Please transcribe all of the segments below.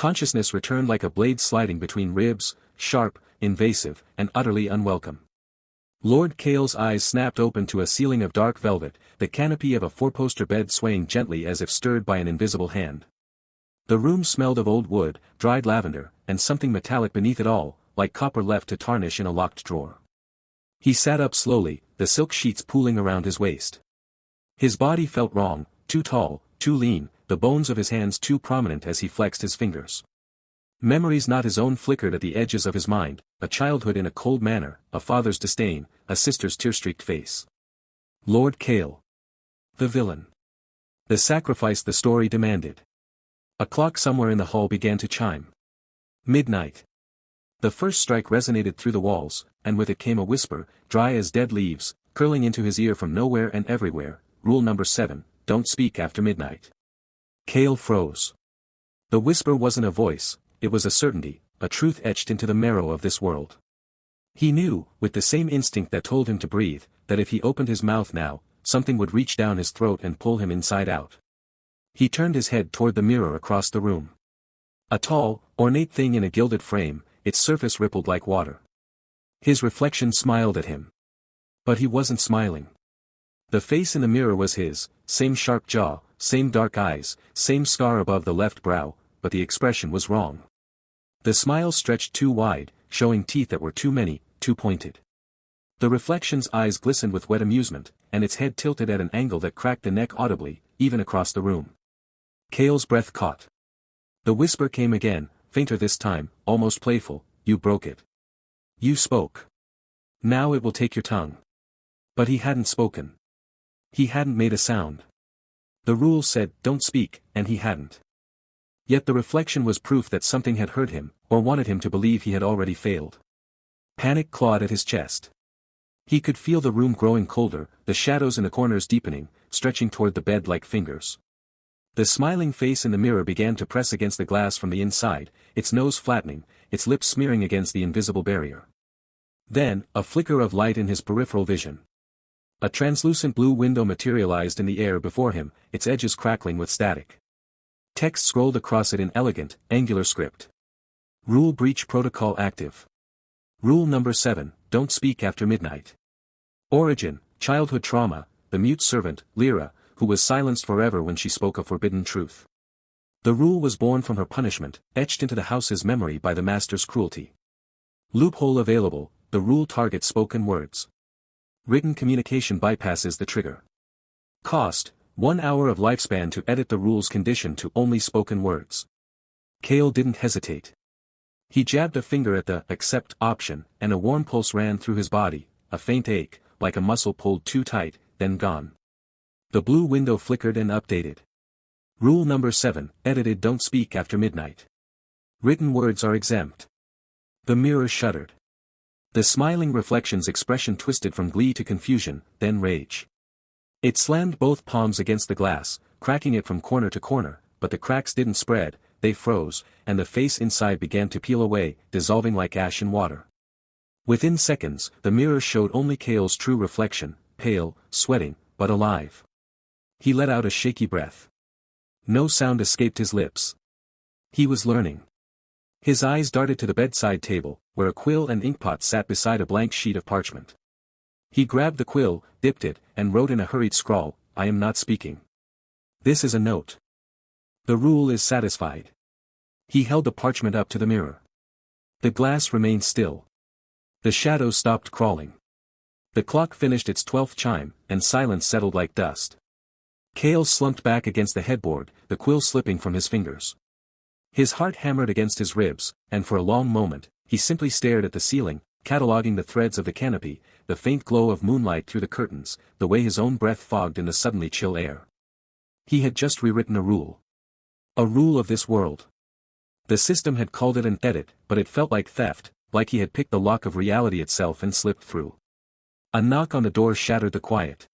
Consciousness returned like a blade sliding between ribs, sharp, invasive, and utterly unwelcome. Lord Kale's eyes snapped open to a ceiling of dark velvet, the canopy of a four-poster bed swaying gently as if stirred by an invisible hand. The room smelled of old wood, dried lavender, and something metallic beneath it all, like copper left to tarnish in a locked drawer. He sat up slowly, the silk sheets pooling around his waist. His body felt wrong, too tall, too lean, the bones of his hands too prominent as he flexed his fingers. Memories not his own flickered at the edges of his mind, a childhood in a cold manner, a father's disdain, a sister's tear-streaked face. Lord Kale. The villain. The sacrifice the story demanded. A clock somewhere in the hall began to chime. Midnight. The first strike resonated through the walls, and with it came a whisper, dry as dead leaves, curling into his ear from nowhere and everywhere. Rule number 7, don't speak after midnight. Kale froze. The whisper wasn't a voice, it was a certainty, a truth etched into the marrow of this world. He knew, with the same instinct that told him to breathe, that if he opened his mouth now, something would reach down his throat and pull him inside out. He turned his head toward the mirror across the room. A tall, ornate thing in a gilded frame, its surface rippled like water. His reflection smiled at him. But he wasn't smiling. The face in the mirror was his, same sharp jaw, same dark eyes, same scar above the left brow, but the expression was wrong. The smile stretched too wide, showing teeth that were too many, too pointed. The reflection's eyes glistened with wet amusement, and its head tilted at an angle that cracked the neck audibly, even across the room. Kale's breath caught. The whisper came again, fainter this time, almost playful, you broke it. You spoke. Now it will take your tongue. But he hadn't spoken. He hadn't made a sound. The rule said, don't speak, and he hadn't. Yet the reflection was proof that something had hurt him, or wanted him to believe he had already failed. Panic clawed at his chest. He could feel the room growing colder, the shadows in the corners deepening, stretching toward the bed like fingers. The smiling face in the mirror began to press against the glass from the inside, its nose flattening, its lips smearing against the invisible barrier. Then, a flicker of light in his peripheral vision. A translucent blue window materialized in the air before him, its edges crackling with static. Text scrolled across it in elegant, angular script. Rule breach protocol active. Rule number 7, don't speak after midnight. Origin, childhood trauma, the mute servant, Lyra, who was silenced forever when she spoke a forbidden truth. The rule was born from her punishment, etched into the house's memory by the master's cruelty. Loophole available, the rule targets spoken words. Written communication bypasses the trigger. Cost, 1 hour of lifespan to edit the rule's condition to only spoken words. Kale didn't hesitate. He jabbed a finger at the accept option, and a warm pulse ran through his body, a faint ache, like a muscle pulled too tight, then gone. The blue window flickered and updated. Rule number 7, edited don't speak after midnight. Written words are exempt. The mirror shuddered. The smiling reflection's expression twisted from glee to confusion, then rage. It slammed both palms against the glass, cracking it from corner to corner, but the cracks didn't spread, they froze, and the face inside began to peel away, dissolving like ash in water. Within seconds, the mirror showed only Kale's true reflection, pale, sweating, but alive. He let out a shaky breath. No sound escaped his lips. He was learning. His eyes darted to the bedside table, where a quill and inkpot sat beside a blank sheet of parchment. He grabbed the quill, dipped it, and wrote in a hurried scrawl, I am not speaking. This is a note. The rule is satisfied. He held the parchment up to the mirror. The glass remained still. The shadows stopped crawling. The clock finished its 12th chime, and silence settled like dust. Kale slumped back against the headboard, the quill slipping from his fingers. His heart hammered against his ribs, and for a long moment, he simply stared at the ceiling, cataloging the threads of the canopy, the faint glow of moonlight through the curtains, the way his own breath fogged in the suddenly chill air. He had just rewritten a rule. A rule of this world. The system had called it an edit, but it felt like theft, like he had picked the lock of reality itself and slipped through. A knock on the door shattered the quiet.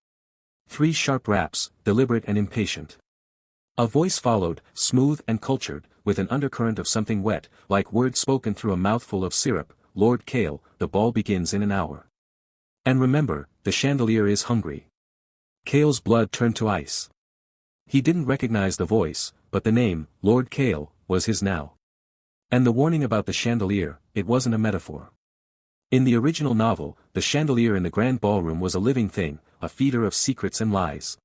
3 sharp raps, deliberate and impatient. A voice followed, smooth and cultured, with an undercurrent of something wet, like words spoken through a mouthful of syrup. Lord Kale, the ball begins in an hour. And remember, the chandelier is hungry. Kale's blood turned to ice. He didn't recognize the voice, but the name, Lord Kale, was his now. And the warning about the chandelier, it wasn't a metaphor. In the original novel, the chandelier in the grand ballroom was a living thing, a feeder of secrets and lies.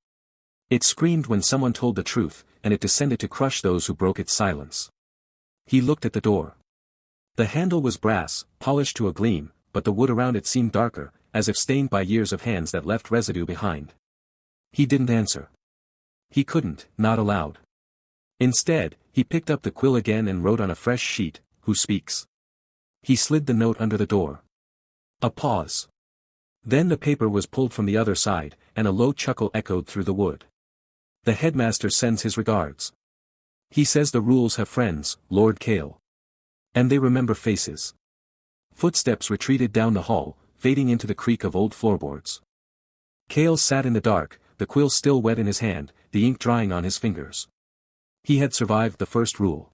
It screamed when someone told the truth, and it descended to crush those who broke its silence. He looked at the door. The handle was brass, polished to a gleam, but the wood around it seemed darker, as if stained by years of hands that left residue behind. He didn't answer. He couldn't, not aloud. Instead, he picked up the quill again and wrote on a fresh sheet, "Who speaks?" He slid the note under the door. A pause. Then the paper was pulled from the other side, and a low chuckle echoed through the wood. "The headmaster sends his regards. He says the rules have friends, Lord Cale. And they remember faces." Footsteps retreated down the hall, fading into the creak of old floorboards. Cale sat in the dark, the quill still wet in his hand, the ink drying on his fingers. He had survived the first rule.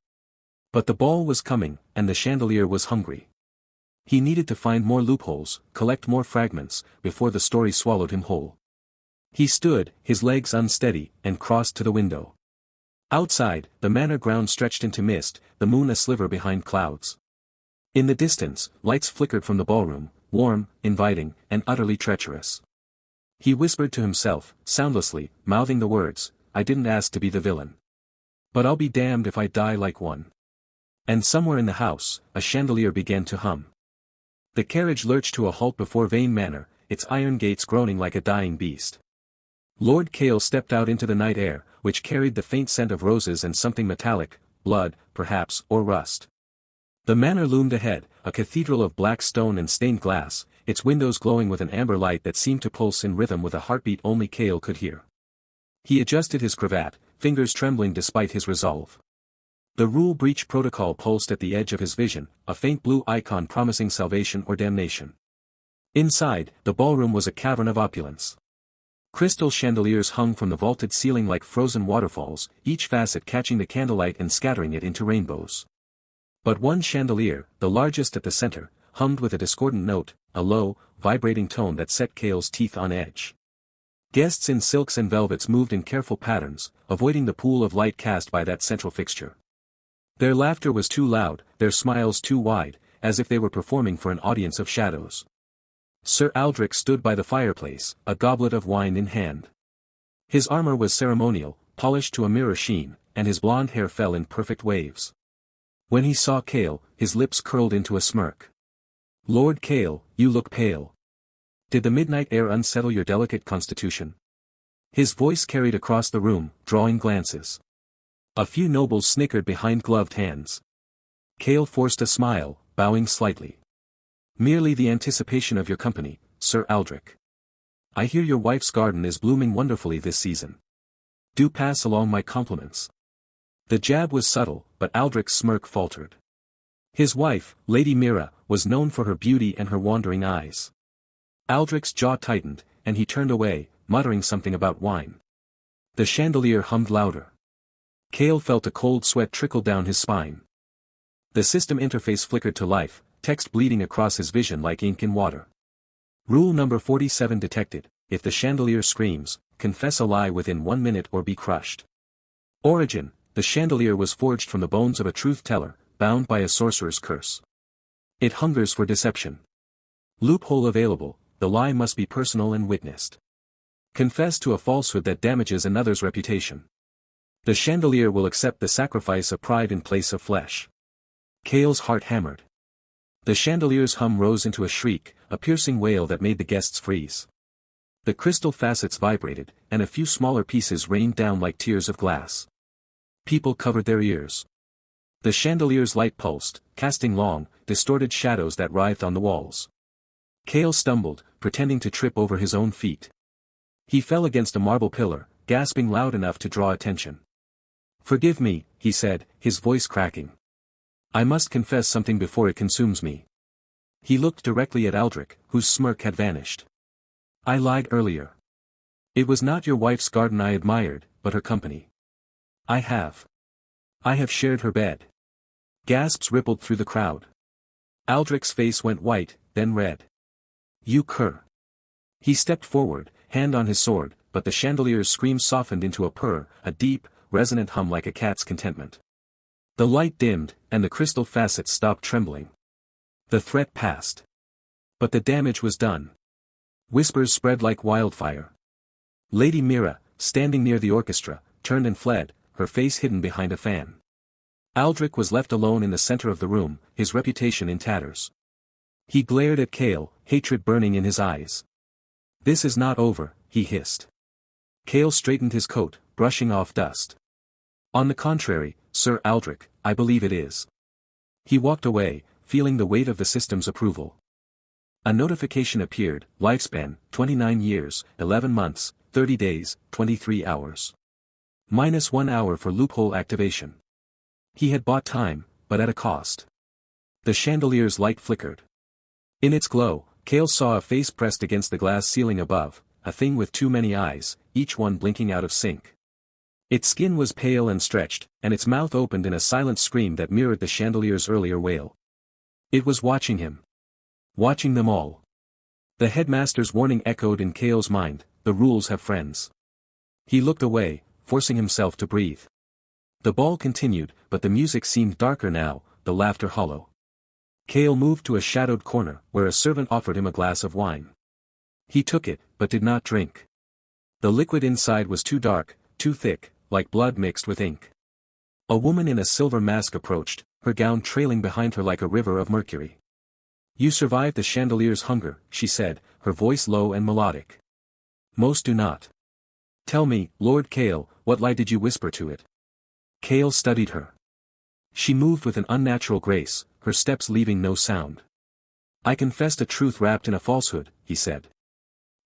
But the ball was coming, and the chandelier was hungry. He needed to find more loopholes, collect more fragments, before the story swallowed him whole. He stood, his legs unsteady, and crossed to the window. Outside, the manor ground stretched into mist, the moon a sliver behind clouds. In the distance, lights flickered from the ballroom, warm, inviting, and utterly treacherous. He whispered to himself, soundlessly, mouthing the words, "I didn't ask to be the villain. But I'll be damned if I die like one." And somewhere in the house, a chandelier began to hum. The carriage lurched to a halt before Vane Manor, its iron gates groaning like a dying beast. Lord Cale stepped out into the night air, which carried the faint scent of roses and something metallic, blood, perhaps, or rust. The manor loomed ahead, a cathedral of black stone and stained glass, its windows glowing with an amber light that seemed to pulse in rhythm with a heartbeat only Cale could hear. He adjusted his cravat, fingers trembling despite his resolve. The rule breach protocol pulsed at the edge of his vision, a faint blue icon promising salvation or damnation. Inside, the ballroom was a cavern of opulence. Crystal chandeliers hung from the vaulted ceiling like frozen waterfalls, each facet catching the candlelight and scattering it into rainbows. But one chandelier, the largest at the center, hummed with a discordant note, a low, vibrating tone that set Cale's teeth on edge. Guests in silks and velvets moved in careful patterns, avoiding the pool of light cast by that central fixture. Their laughter was too loud, their smiles too wide, as if they were performing for an audience of shadows. Sir Aldrich stood by the fireplace, a goblet of wine in hand. His armor was ceremonial, polished to a mirror sheen, and his blonde hair fell in perfect waves. When he saw Cale, his lips curled into a smirk. "Lord Cale, you look pale. Did the midnight air unsettle your delicate constitution?" His voice carried across the room, drawing glances. A few nobles snickered behind gloved hands. Cale forced a smile, bowing slightly. "Merely the anticipation of your company, Sir Aldrich. I hear your wife's garden is blooming wonderfully this season. Do pass along my compliments." The jab was subtle, but Aldrich's smirk faltered. His wife, Lady Mira, was known for her beauty and her wandering eyes. Aldrich's jaw tightened, and he turned away, muttering something about wine. The chandelier hummed louder. Cale felt a cold sweat trickle down his spine. The system interface flickered to life, text bleeding across his vision like ink in water. Rule number 47 detected: if the chandelier screams, confess a lie within 1 minute or be crushed. Origin: the chandelier was forged from the bones of a truth-teller, bound by a sorcerer's curse. It hungers for deception. Loophole available: the lie must be personal and witnessed. Confess to a falsehood that damages another's reputation. The chandelier will accept the sacrifice of pride in place of flesh. Cale's heart hammered. The chandelier's hum rose into a shriek, a piercing wail that made the guests freeze. The crystal facets vibrated, and a few smaller pieces rained down like tears of glass. People covered their ears. The chandelier's light pulsed, casting long, distorted shadows that writhed on the walls. Cale stumbled, pretending to trip over his own feet. He fell against a marble pillar, gasping loud enough to draw attention. "Forgive me," he said, his voice cracking. "I must confess something before it consumes me." He looked directly at Aldrich, whose smirk had vanished. "I lied earlier. It was not your wife's garden I admired, but her company. I have shared her bed." Gasps rippled through the crowd. Aldrich's face went white, then red. "You cur." He stepped forward, hand on his sword, but the chandelier's scream softened into a purr, a deep, resonant hum like a cat's contentment. The light dimmed, and the crystal facets stopped trembling. The threat passed. But the damage was done. Whispers spread like wildfire. Lady Mira, standing near the orchestra, turned and fled, her face hidden behind a fan. Aldrich was left alone in the center of the room, his reputation in tatters. He glared at Cale, hatred burning in his eyes. "This is not over," he hissed. Cale straightened his coat, brushing off dust. "On the contrary, Sir Aldrich, I believe it is." He walked away, feeling the weight of the system's approval. A notification appeared, lifespan, 29 years, 11 months, 30 days, 23 hours. -1 hour for loophole activation. He had bought time, but at a cost. The chandelier's light flickered. In its glow, Cale saw a face pressed against the glass ceiling above, a thing with too many eyes, each one blinking out of sync. Its skin was pale and stretched, and its mouth opened in a silent scream that mirrored the chandelier's earlier wail. It was watching him. Watching them all. The headmaster's warning echoed in Cale's mind, "The rules have friends." He looked away, forcing himself to breathe. The ball continued, but the music seemed darker now, the laughter hollow. Cale moved to a shadowed corner, where a servant offered him a glass of wine. He took it, but did not drink. The liquid inside was too dark, too thick, like blood mixed with ink. A woman in a silver mask approached, her gown trailing behind her like a river of mercury. "You survived the chandelier's hunger," she said, her voice low and melodic. "Most do not. Tell me, Lord Cale, what lie did you whisper to it?" Cale studied her. She moved with an unnatural grace, her steps leaving no sound. "I confessed a truth wrapped in a falsehood," he said.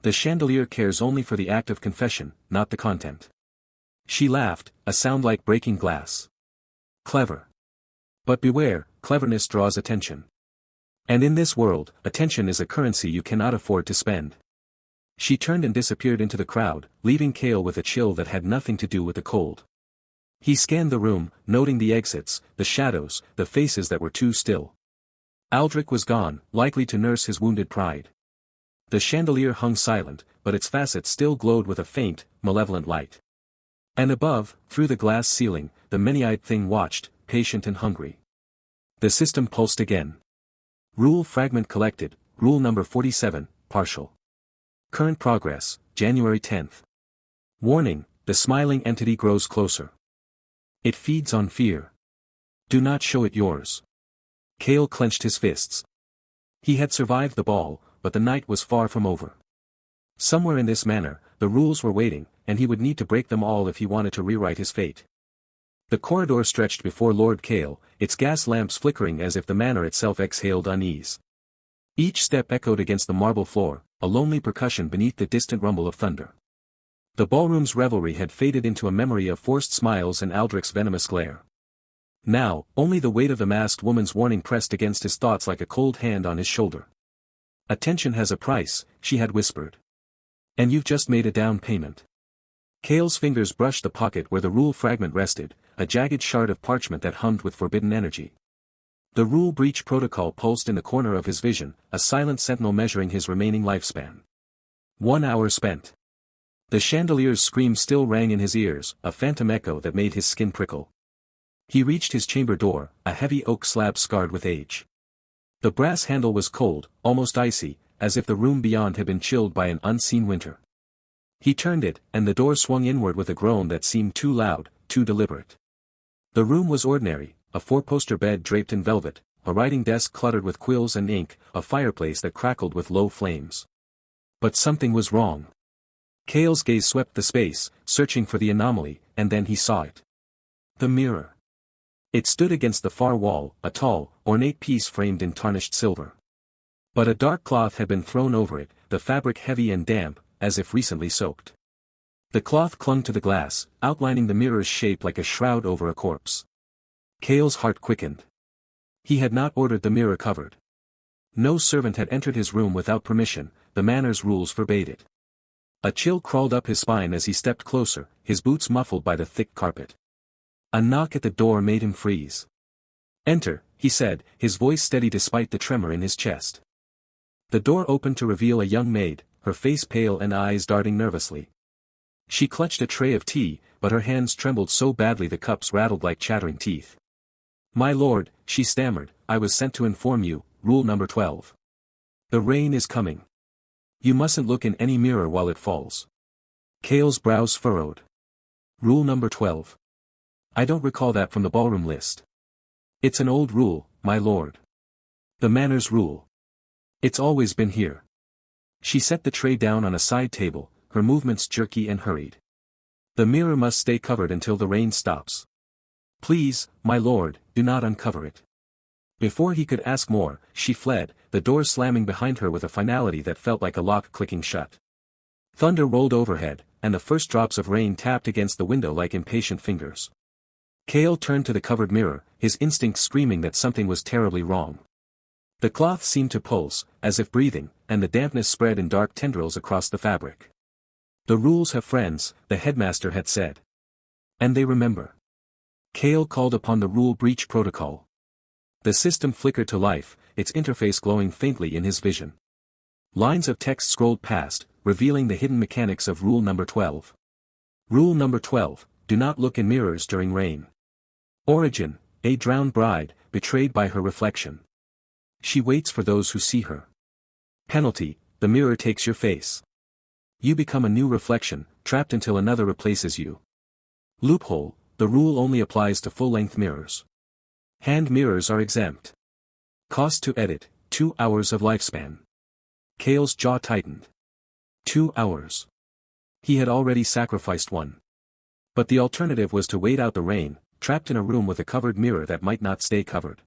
"The chandelier cares only for the act of confession, not the content." She laughed, a sound like breaking glass. "Clever. But beware, cleverness draws attention. And in this world, attention is a currency you cannot afford to spend." She turned and disappeared into the crowd, leaving Cale with a chill that had nothing to do with the cold. He scanned the room, noting the exits, the shadows, the faces that were too still. Aldrich was gone, likely to nurse his wounded pride. The chandelier hung silent, but its facets still glowed with a faint, malevolent light. And above, through the glass ceiling, the many-eyed thing watched, patient and hungry. The system pulsed again. Rule fragment collected, rule number 47, partial. Current progress, January 10th. Warning, the smiling entity grows closer. It feeds on fear. Do not show it yours. Cale clenched his fists. He had survived the ball, but the night was far from over. Somewhere in this manor, the rules were waiting, and he would need to break them all if he wanted to rewrite his fate. The corridor stretched before Lord Cale, its gas lamps flickering as if the manor itself exhaled unease. Each step echoed against the marble floor, a lonely percussion beneath the distant rumble of thunder. The ballroom's revelry had faded into a memory of forced smiles and Aldrich's venomous glare. Now, only the weight of the masked woman's warning pressed against his thoughts like a cold hand on his shoulder. "Attention has a price," she had whispered. "And you've just made a down payment." Cale's fingers brushed the pocket where the rule fragment rested, a jagged shard of parchment that hummed with forbidden energy. The rule breach protocol pulsed in the corner of his vision, a silent sentinel measuring his remaining lifespan. 1 hour spent. The chandelier's scream still rang in his ears, a phantom echo that made his skin prickle. He reached his chamber door, a heavy oak slab scarred with age. The brass handle was cold, almost icy, as if the room beyond had been chilled by an unseen winter. He turned it, and the door swung inward with a groan that seemed too loud, too deliberate. The room was ordinary, a four-poster bed draped in velvet, a writing desk cluttered with quills and ink, a fireplace that crackled with low flames. But something was wrong. Cale's gaze swept the space, searching for the anomaly, and then he saw it. The mirror. It stood against the far wall, a tall, ornate piece framed in tarnished silver. But a dark cloth had been thrown over it, the fabric heavy and damp, as if recently soaked. The cloth clung to the glass, outlining the mirror's shape like a shroud over a corpse. Cale's heart quickened. He had not ordered the mirror covered. No servant had entered his room without permission, the manor's rules forbade it. A chill crawled up his spine as he stepped closer, his boots muffled by the thick carpet. A knock at the door made him freeze. "Enter," he said, his voice steady despite the tremor in his chest. The door opened to reveal a young maid, her face pale and eyes darting nervously. She clutched a tray of tea, but her hands trembled so badly the cups rattled like chattering teeth. My lord, she stammered, I was sent to inform you, rule number 12. The rain is coming. You mustn't look in any mirror while it falls. Kale's brows furrowed. Rule number 12. I don't recall that from the ballroom list. It's an old rule, my lord. The manners rule. It's always been here. She set the tray down on a side table, her movements jerky and hurried. The mirror must stay covered until the rain stops. Please, my lord, do not uncover it. Before he could ask more, she fled, the door slamming behind her with a finality that felt like a lock clicking shut. Thunder rolled overhead, and the first drops of rain tapped against the window like impatient fingers. Kale turned to the covered mirror, his instinct screaming that something was terribly wrong. The cloth seemed to pulse, as if breathing, and the dampness spread in dark tendrils across the fabric. The rules have friends, the headmaster had said. And they remember. Kale called upon the rule breach protocol. The system flickered to life, its interface glowing faintly in his vision. Lines of text scrolled past, revealing the hidden mechanics of rule number 12. Rule number 12, do not look in mirrors during rain. Origin, a drowned bride, betrayed by her reflection. She waits for those who see her. Penalty, the mirror takes your face. You become a new reflection, trapped until another replaces you. Loophole, the rule only applies to full-length mirrors. Hand mirrors are exempt. Cost to edit, 2 hours of lifespan. Kale's jaw tightened. 2 hours. He had already sacrificed one. But the alternative was to wait out the rain, trapped in a room with a covered mirror that might not stay covered.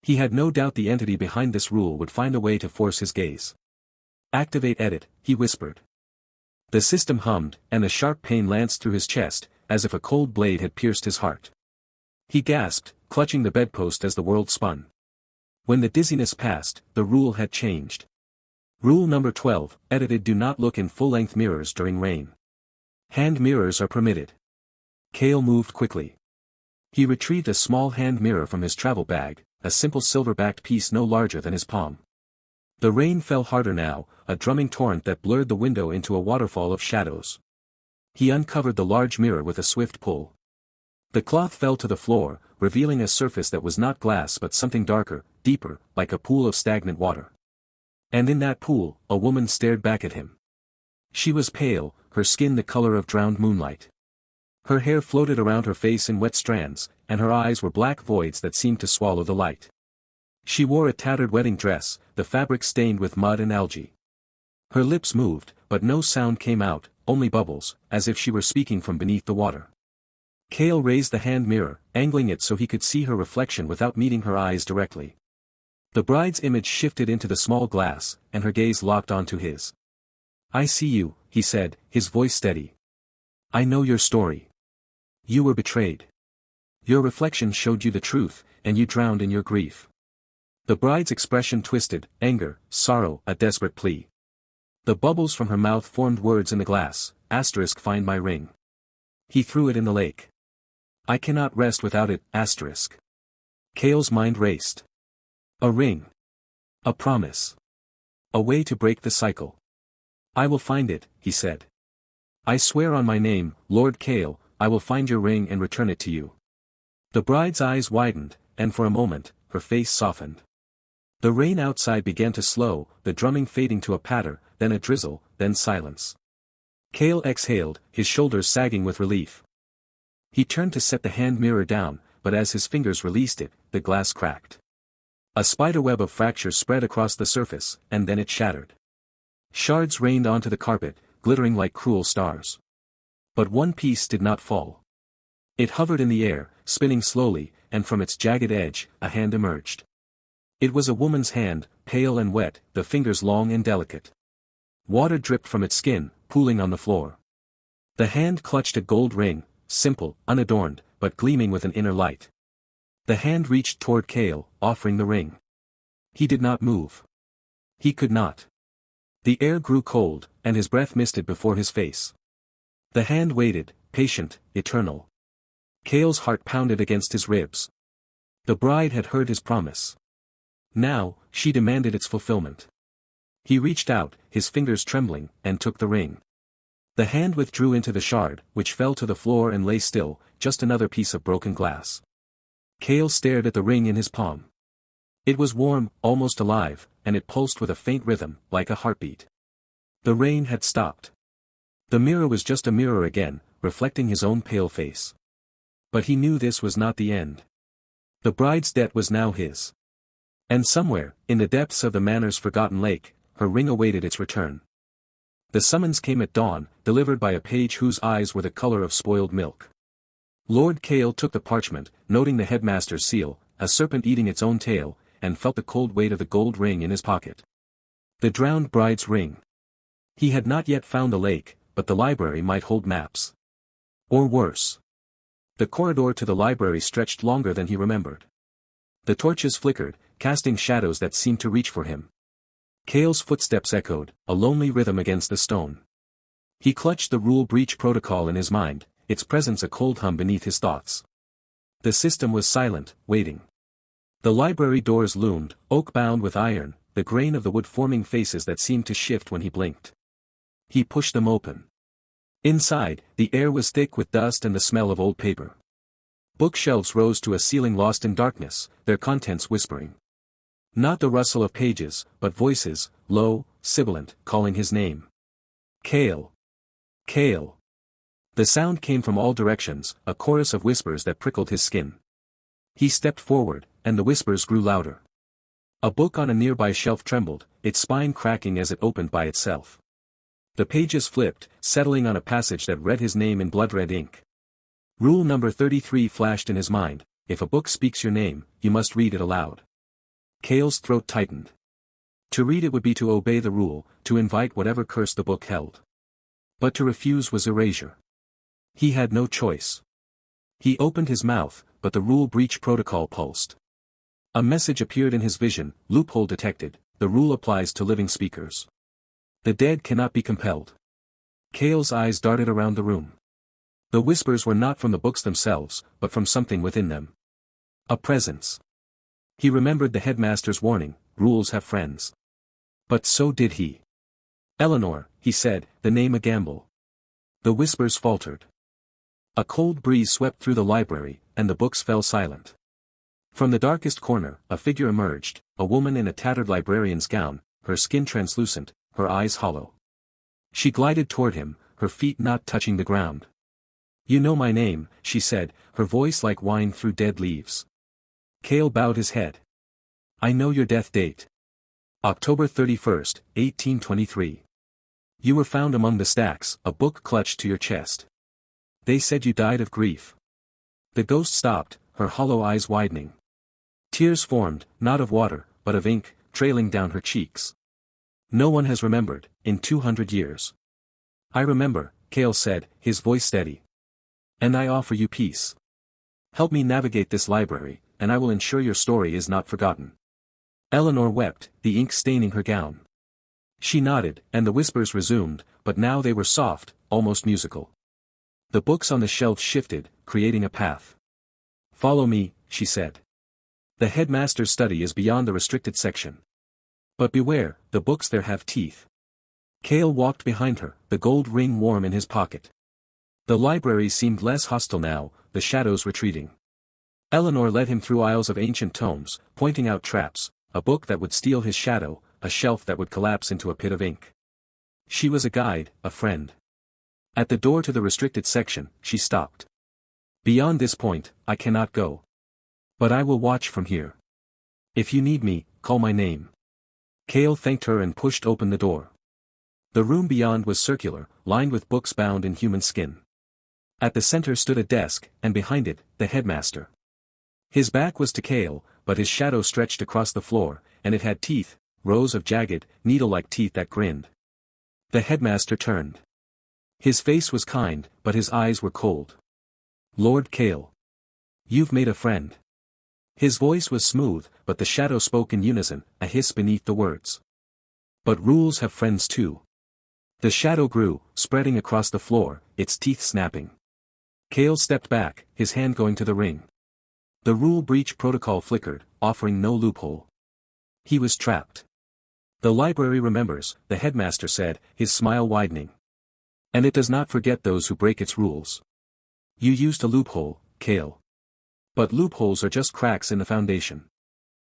He had no doubt the entity behind this rule would find a way to force his gaze. Activate edit, he whispered. The system hummed, and a sharp pain lanced through his chest, as if a cold blade had pierced his heart. He gasped, clutching the bedpost as the world spun. When the dizziness passed, the rule had changed. Rule number 12, edited: do not look in full-length mirrors during rain. Hand mirrors are permitted. Kale moved quickly. He retrieved a small hand mirror from his travel bag, a simple silver-backed piece no larger than his palm. The rain fell harder now, a drumming torrent that blurred the window into a waterfall of shadows. He uncovered the large mirror with a swift pull. The cloth fell to the floor, revealing a surface that was not glass but something darker, deeper, like a pool of stagnant water. And in that pool, a woman stared back at him. She was pale, her skin the color of drowned moonlight. Her hair floated around her face in wet strands, and her eyes were black voids that seemed to swallow the light. She wore a tattered wedding dress, the fabric stained with mud and algae. Her lips moved, but no sound came out, only bubbles, as if she were speaking from beneath the water. Kale raised the hand mirror, angling it so he could see her reflection without meeting her eyes directly. The bride's image shifted into the small glass, and her gaze locked onto his. I see you, he said, his voice steady. I know your story. You were betrayed. Your reflection showed you the truth, and you drowned in your grief. The bride's expression twisted, anger, sorrow, a desperate plea. The bubbles from her mouth formed words in the glass, asterisk find my ring. He threw it in the lake. I cannot rest without it, asterisk. Kale's mind raced. A ring. A promise. A way to break the cycle. I will find it, he said. I swear on my name, Lord Kale, I will find your ring and return it to you. The bride's eyes widened, and for a moment, her face softened. The rain outside began to slow, the drumming fading to a patter, then a drizzle, then silence. Kale exhaled, his shoulders sagging with relief. He turned to set the hand mirror down, but as his fingers released it, the glass cracked. A spiderweb of fractures spread across the surface, and then it shattered. Shards rained onto the carpet, glittering like cruel stars. But one piece did not fall. It hovered in the air, spinning slowly, and from its jagged edge, a hand emerged. It was a woman's hand, pale and wet, the fingers long and delicate. Water dripped from its skin, pooling on the floor. The hand clutched a gold ring, simple, unadorned, but gleaming with an inner light. The hand reached toward Kale, offering the ring. He did not move. He could not. The air grew cold, and his breath misted before his face. The hand waited, patient, eternal. Kale's heart pounded against his ribs. The bride had heard his promise. Now, she demanded its fulfillment. He reached out, his fingers trembling, and took the ring. The hand withdrew into the shard, which fell to the floor and lay still, just another piece of broken glass. Cale stared at the ring in his palm. It was warm, almost alive, and it pulsed with a faint rhythm, like a heartbeat. The rain had stopped. The mirror was just a mirror again, reflecting his own pale face. But he knew this was not the end. The bride's debt was now his. And somewhere, in the depths of the manor's forgotten lake, her ring awaited its return. The summons came at dawn, delivered by a page whose eyes were the color of spoiled milk. Lord Cale took the parchment, noting the headmaster's seal, a serpent eating its own tail, and felt the cold weight of the gold ring in his pocket. The drowned bride's ring. He had not yet found the lake, but the library might hold maps. Or worse. The corridor to the library stretched longer than he remembered. The torches flickered, casting shadows that seemed to reach for him. Cale's footsteps echoed, a lonely rhythm against the stone. He clutched the rule breach protocol in his mind, its presence a cold hum beneath his thoughts. The system was silent, waiting. The library doors loomed, oak-bound with iron, the grain of the wood forming faces that seemed to shift when he blinked. He pushed them open. Inside, the air was thick with dust and the smell of old paper. Bookshelves rose to a ceiling lost in darkness, their contents whispering. Not the rustle of pages, but voices, low, sibilant, calling his name. Cale. Cale. The sound came from all directions, a chorus of whispers that prickled his skin. He stepped forward, and the whispers grew louder. A book on a nearby shelf trembled, its spine cracking as it opened by itself. The pages flipped, settling on a passage that read his name in blood-red ink. Rule number 33 flashed in his mind: if a book speaks your name, you must read it aloud. Cale's throat tightened. To read it would be to obey the rule, to invite whatever curse the book held. But to refuse was erasure. He had no choice. He opened his mouth, but the rule breach protocol pulsed. A message appeared in his vision: loophole detected, the rule applies to living speakers. The dead cannot be compelled. Cale's eyes darted around the room. The whispers were not from the books themselves, but from something within them. A presence. He remembered the headmaster's warning: rules have friends. But so did he. Eleanor, he said, the name a gamble. The whispers faltered. A cold breeze swept through the library, and the books fell silent. From the darkest corner, a figure emerged, a woman in a tattered librarian's gown, her skin translucent, her eyes hollow. She glided toward him, her feet not touching the ground. You know my name, she said, her voice like wine through dead leaves. Cale bowed his head. I know your death date. October 31st, 1823. You were found among the stacks, a book clutched to your chest. They said you died of grief. The ghost stopped, her hollow eyes widening. Tears formed, not of water, but of ink, trailing down her cheeks. No one has remembered, in 200 years. I remember, Cale said, his voice steady. And I offer you peace. Help me navigate this library, and I will ensure your story is not forgotten. Eleanor wept, the ink staining her gown. She nodded, and the whispers resumed, but now they were soft, almost musical. The books on the shelves shifted, creating a path. Follow me, she said. The headmaster's study is beyond the restricted section. But beware, the books there have teeth. Cale walked behind her, the gold ring warm in his pocket. The library seemed less hostile now, the shadows retreating. Eleanor led him through aisles of ancient tomes, pointing out traps, a book that would steal his shadow, a shelf that would collapse into a pit of ink. She was a guide, a friend. At the door to the restricted section, she stopped. Beyond this point, I cannot go. But I will watch from here. If you need me, call my name. Cale thanked her and pushed open the door. The room beyond was circular, lined with books bound in human skin. At the center stood a desk, and behind it, the headmaster. His back was to Cale, but his shadow stretched across the floor, and it had teeth, rows of jagged, needle-like teeth that grinned. The headmaster turned. His face was kind, but his eyes were cold. Lord Cale. You've made a friend. His voice was smooth, but the shadow spoke in unison, a hiss beneath the words. But rules have friends too. The shadow grew, spreading across the floor, its teeth snapping. Cale stepped back, his hand going to the ring. The rule breach protocol flickered, offering no loophole. He was trapped. The library remembers, the headmaster said, his smile widening. And it does not forget those who break its rules. You used a loophole, Cale. But loopholes are just cracks in the foundation.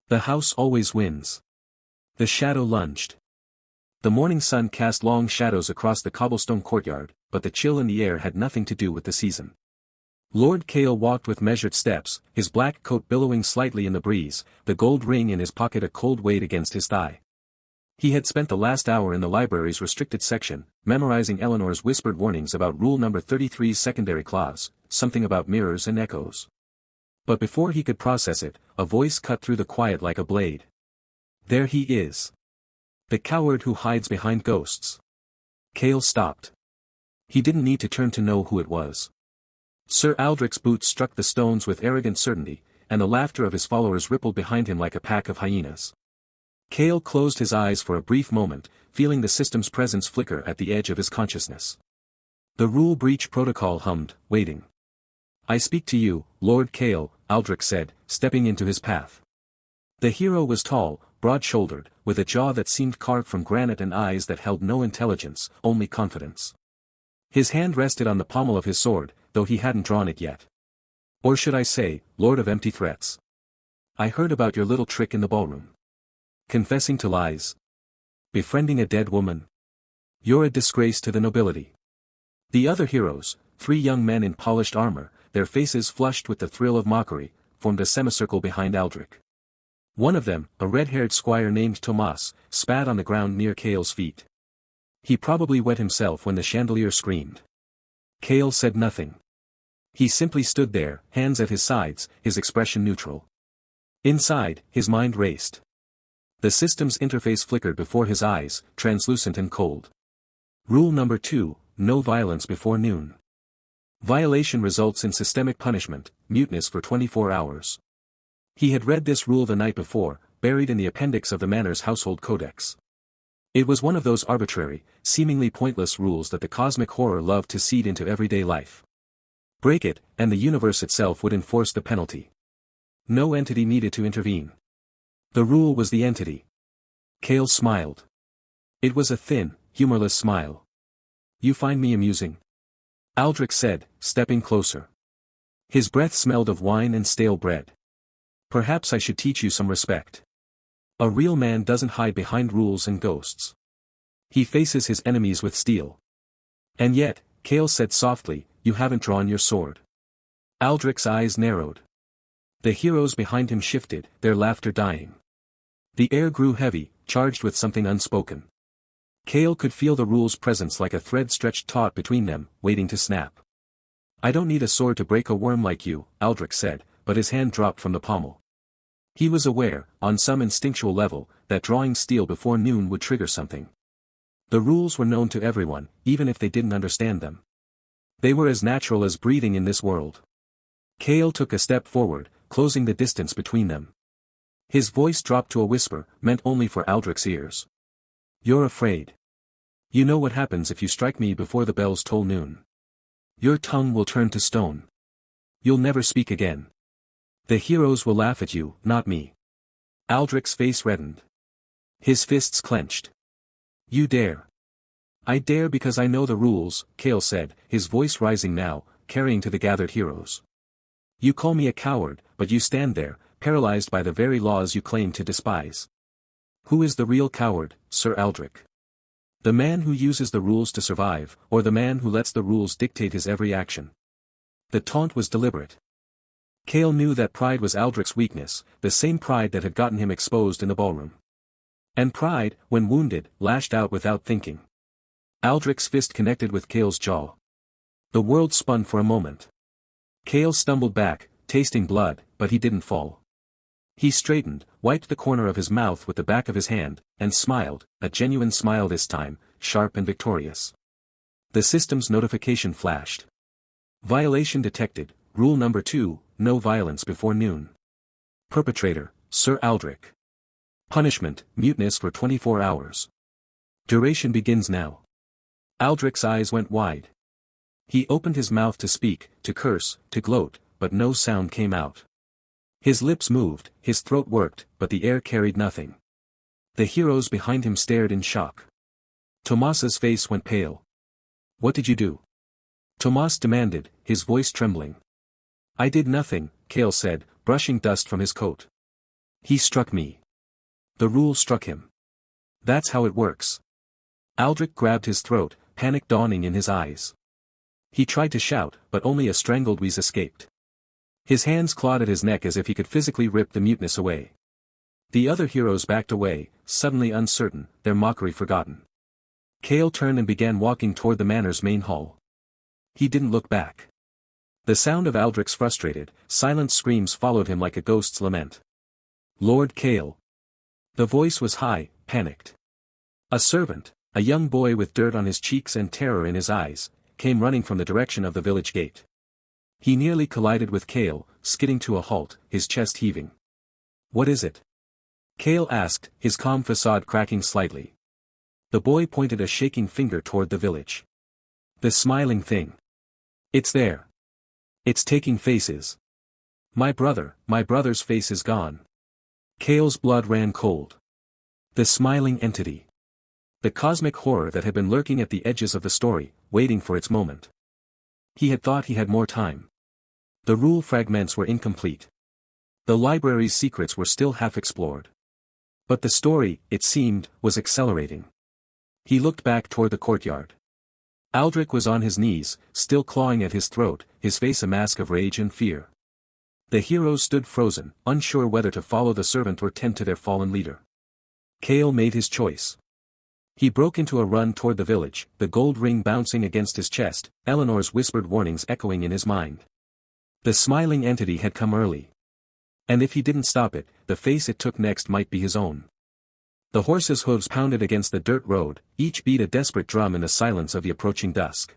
The house always wins. The shadow lunged. The morning sun cast long shadows across the cobblestone courtyard, but the chill in the air had nothing to do with the season. Lord Kale walked with measured steps, his black coat billowing slightly in the breeze, the gold ring in his pocket a cold weight against his thigh. He had spent the last hour in the library's restricted section, memorizing Eleanor's whispered warnings about Rule Number 33's secondary clause, something about mirrors and echoes. But before he could process it, a voice cut through the quiet like a blade. There he is. The coward who hides behind ghosts. Kale stopped. He didn't need to turn to know who it was. Sir Aldrich's boots struck the stones with arrogant certainty, and the laughter of his followers rippled behind him like a pack of hyenas. Kale closed his eyes for a brief moment, feeling the system's presence flicker at the edge of his consciousness. The rule breach protocol hummed, waiting. I speak to you, Lord Kale, Aldrich said, stepping into his path. The hero was tall, broad-shouldered, with a jaw that seemed carved from granite and eyes that held no intelligence, only confidence. His hand rested on the pommel of his sword, though he hadn't drawn it yet. Or should I say, Lord of Empty Threats? I heard about your little trick in the ballroom. Confessing to lies. Befriending a dead woman. You're a disgrace to the nobility. The other heroes, 3 young men in polished armor, their faces flushed with the thrill of mockery, formed a semicircle behind Aldrich. One of them, a red-haired squire named Tomas, spat on the ground near Kale's feet. He probably wet himself when the chandelier screamed. Kale said nothing. He simply stood there, hands at his sides, his expression neutral. Inside, his mind raced. The system's interface flickered before his eyes, translucent and cold. Rule number 2, no violence before noon. Violation results in systemic punishment, muteness for 24 hours. He had read this rule the night before, buried in the appendix of the Manor's household codex. It was one of those arbitrary, seemingly pointless rules that the cosmic horror loved to seed into everyday life. Break it, and the universe itself would enforce the penalty. No entity needed to intervene. The rule was the entity. Kale smiled. It was a thin, humorless smile. You find me amusing? Aldrich said, stepping closer. His breath smelled of wine and stale bread. Perhaps I should teach you some respect. A real man doesn't hide behind rules and ghosts. He faces his enemies with steel. And yet, Kale said softly, you haven't drawn your sword. Aldrich's eyes narrowed. The heroes behind him shifted, their laughter dying. The air grew heavy, charged with something unspoken. Kale could feel the rule's presence like a thread stretched taut between them, waiting to snap. I don't need a sword to break a worm like you, Aldrich said, but his hand dropped from the pommel. He was aware, on some instinctual level, that drawing steel before noon would trigger something. The rules were known to everyone, even if they didn't understand them. They were as natural as breathing in this world. Kale took a step forward, closing the distance between them. His voice dropped to a whisper, meant only for Aldrich's ears. You're afraid. You know what happens if you strike me before the bells toll noon. Your tongue will turn to stone. You'll never speak again. The heroes will laugh at you, not me. Aldrich's face reddened. His fists clenched. You dare. I dare because I know the rules, Kale said, his voice rising now, carrying to the gathered heroes. You call me a coward, but you stand there, paralyzed by the very laws you claim to despise. Who is the real coward, Sir Aldrich? The man who uses the rules to survive, or the man who lets the rules dictate his every action? The taunt was deliberate. Kale knew that pride was Aldrich's weakness, the same pride that had gotten him exposed in the ballroom. And pride, when wounded, lashed out without thinking. Aldrich's fist connected with Kale's jaw. The world spun for a moment. Kale stumbled back, tasting blood, but he didn't fall. He straightened, wiped the corner of his mouth with the back of his hand, and smiled, a genuine smile this time, sharp and victorious. The system's notification flashed. Violation detected, rule number 2, no violence before noon. Perpetrator, Sir Aldrich. Punishment, muteness for 24 hours. Duration begins now. Aldrich's eyes went wide. He opened his mouth to speak, to curse, to gloat, but no sound came out. His lips moved, his throat worked, but the air carried nothing. The heroes behind him stared in shock. Tomas's face went pale. What did you do? Tomas demanded, his voice trembling. I did nothing, Cale said, brushing dust from his coat. He struck me. The rule struck him. That's how it works. Aldrich grabbed his throat, panic dawning in his eyes. He tried to shout, but only a strangled wheeze escaped. His hands clawed at his neck as if he could physically rip the muteness away. The other heroes backed away, suddenly uncertain, their mockery forgotten. Cale turned and began walking toward the manor's main hall. He didn't look back. The sound of Aldrich's frustrated, silent screams followed him like a ghost's lament. Lord Cale. The voice was high, panicked. A servant, a young boy with dirt on his cheeks and terror in his eyes, came running from the direction of the village gate. He nearly collided with Cale, skidding to a halt, his chest heaving. What is it? Cale asked, his calm facade cracking slightly. The boy pointed a shaking finger toward the village. The smiling thing. It's there. It's taking faces. My brother's face is gone. Cale's blood ran cold. The smiling entity. The cosmic horror that had been lurking at the edges of the story, waiting for its moment. He had thought he had more time. The rule fragments were incomplete. The library's secrets were still half explored. But the story, it seemed, was accelerating. He looked back toward the courtyard. Aldrich was on his knees, still clawing at his throat, his face a mask of rage and fear. The heroes stood frozen, unsure whether to follow the servant or tend to their fallen leader. Cale made his choice. He broke into a run toward the village, the gold ring bouncing against his chest, Eleanor's whispered warnings echoing in his mind. The smiling entity had come early. And if he didn't stop it, the face it took next might be his own. The horses' hooves pounded against the dirt road, each beat a desperate drum in the silence of the approaching dusk.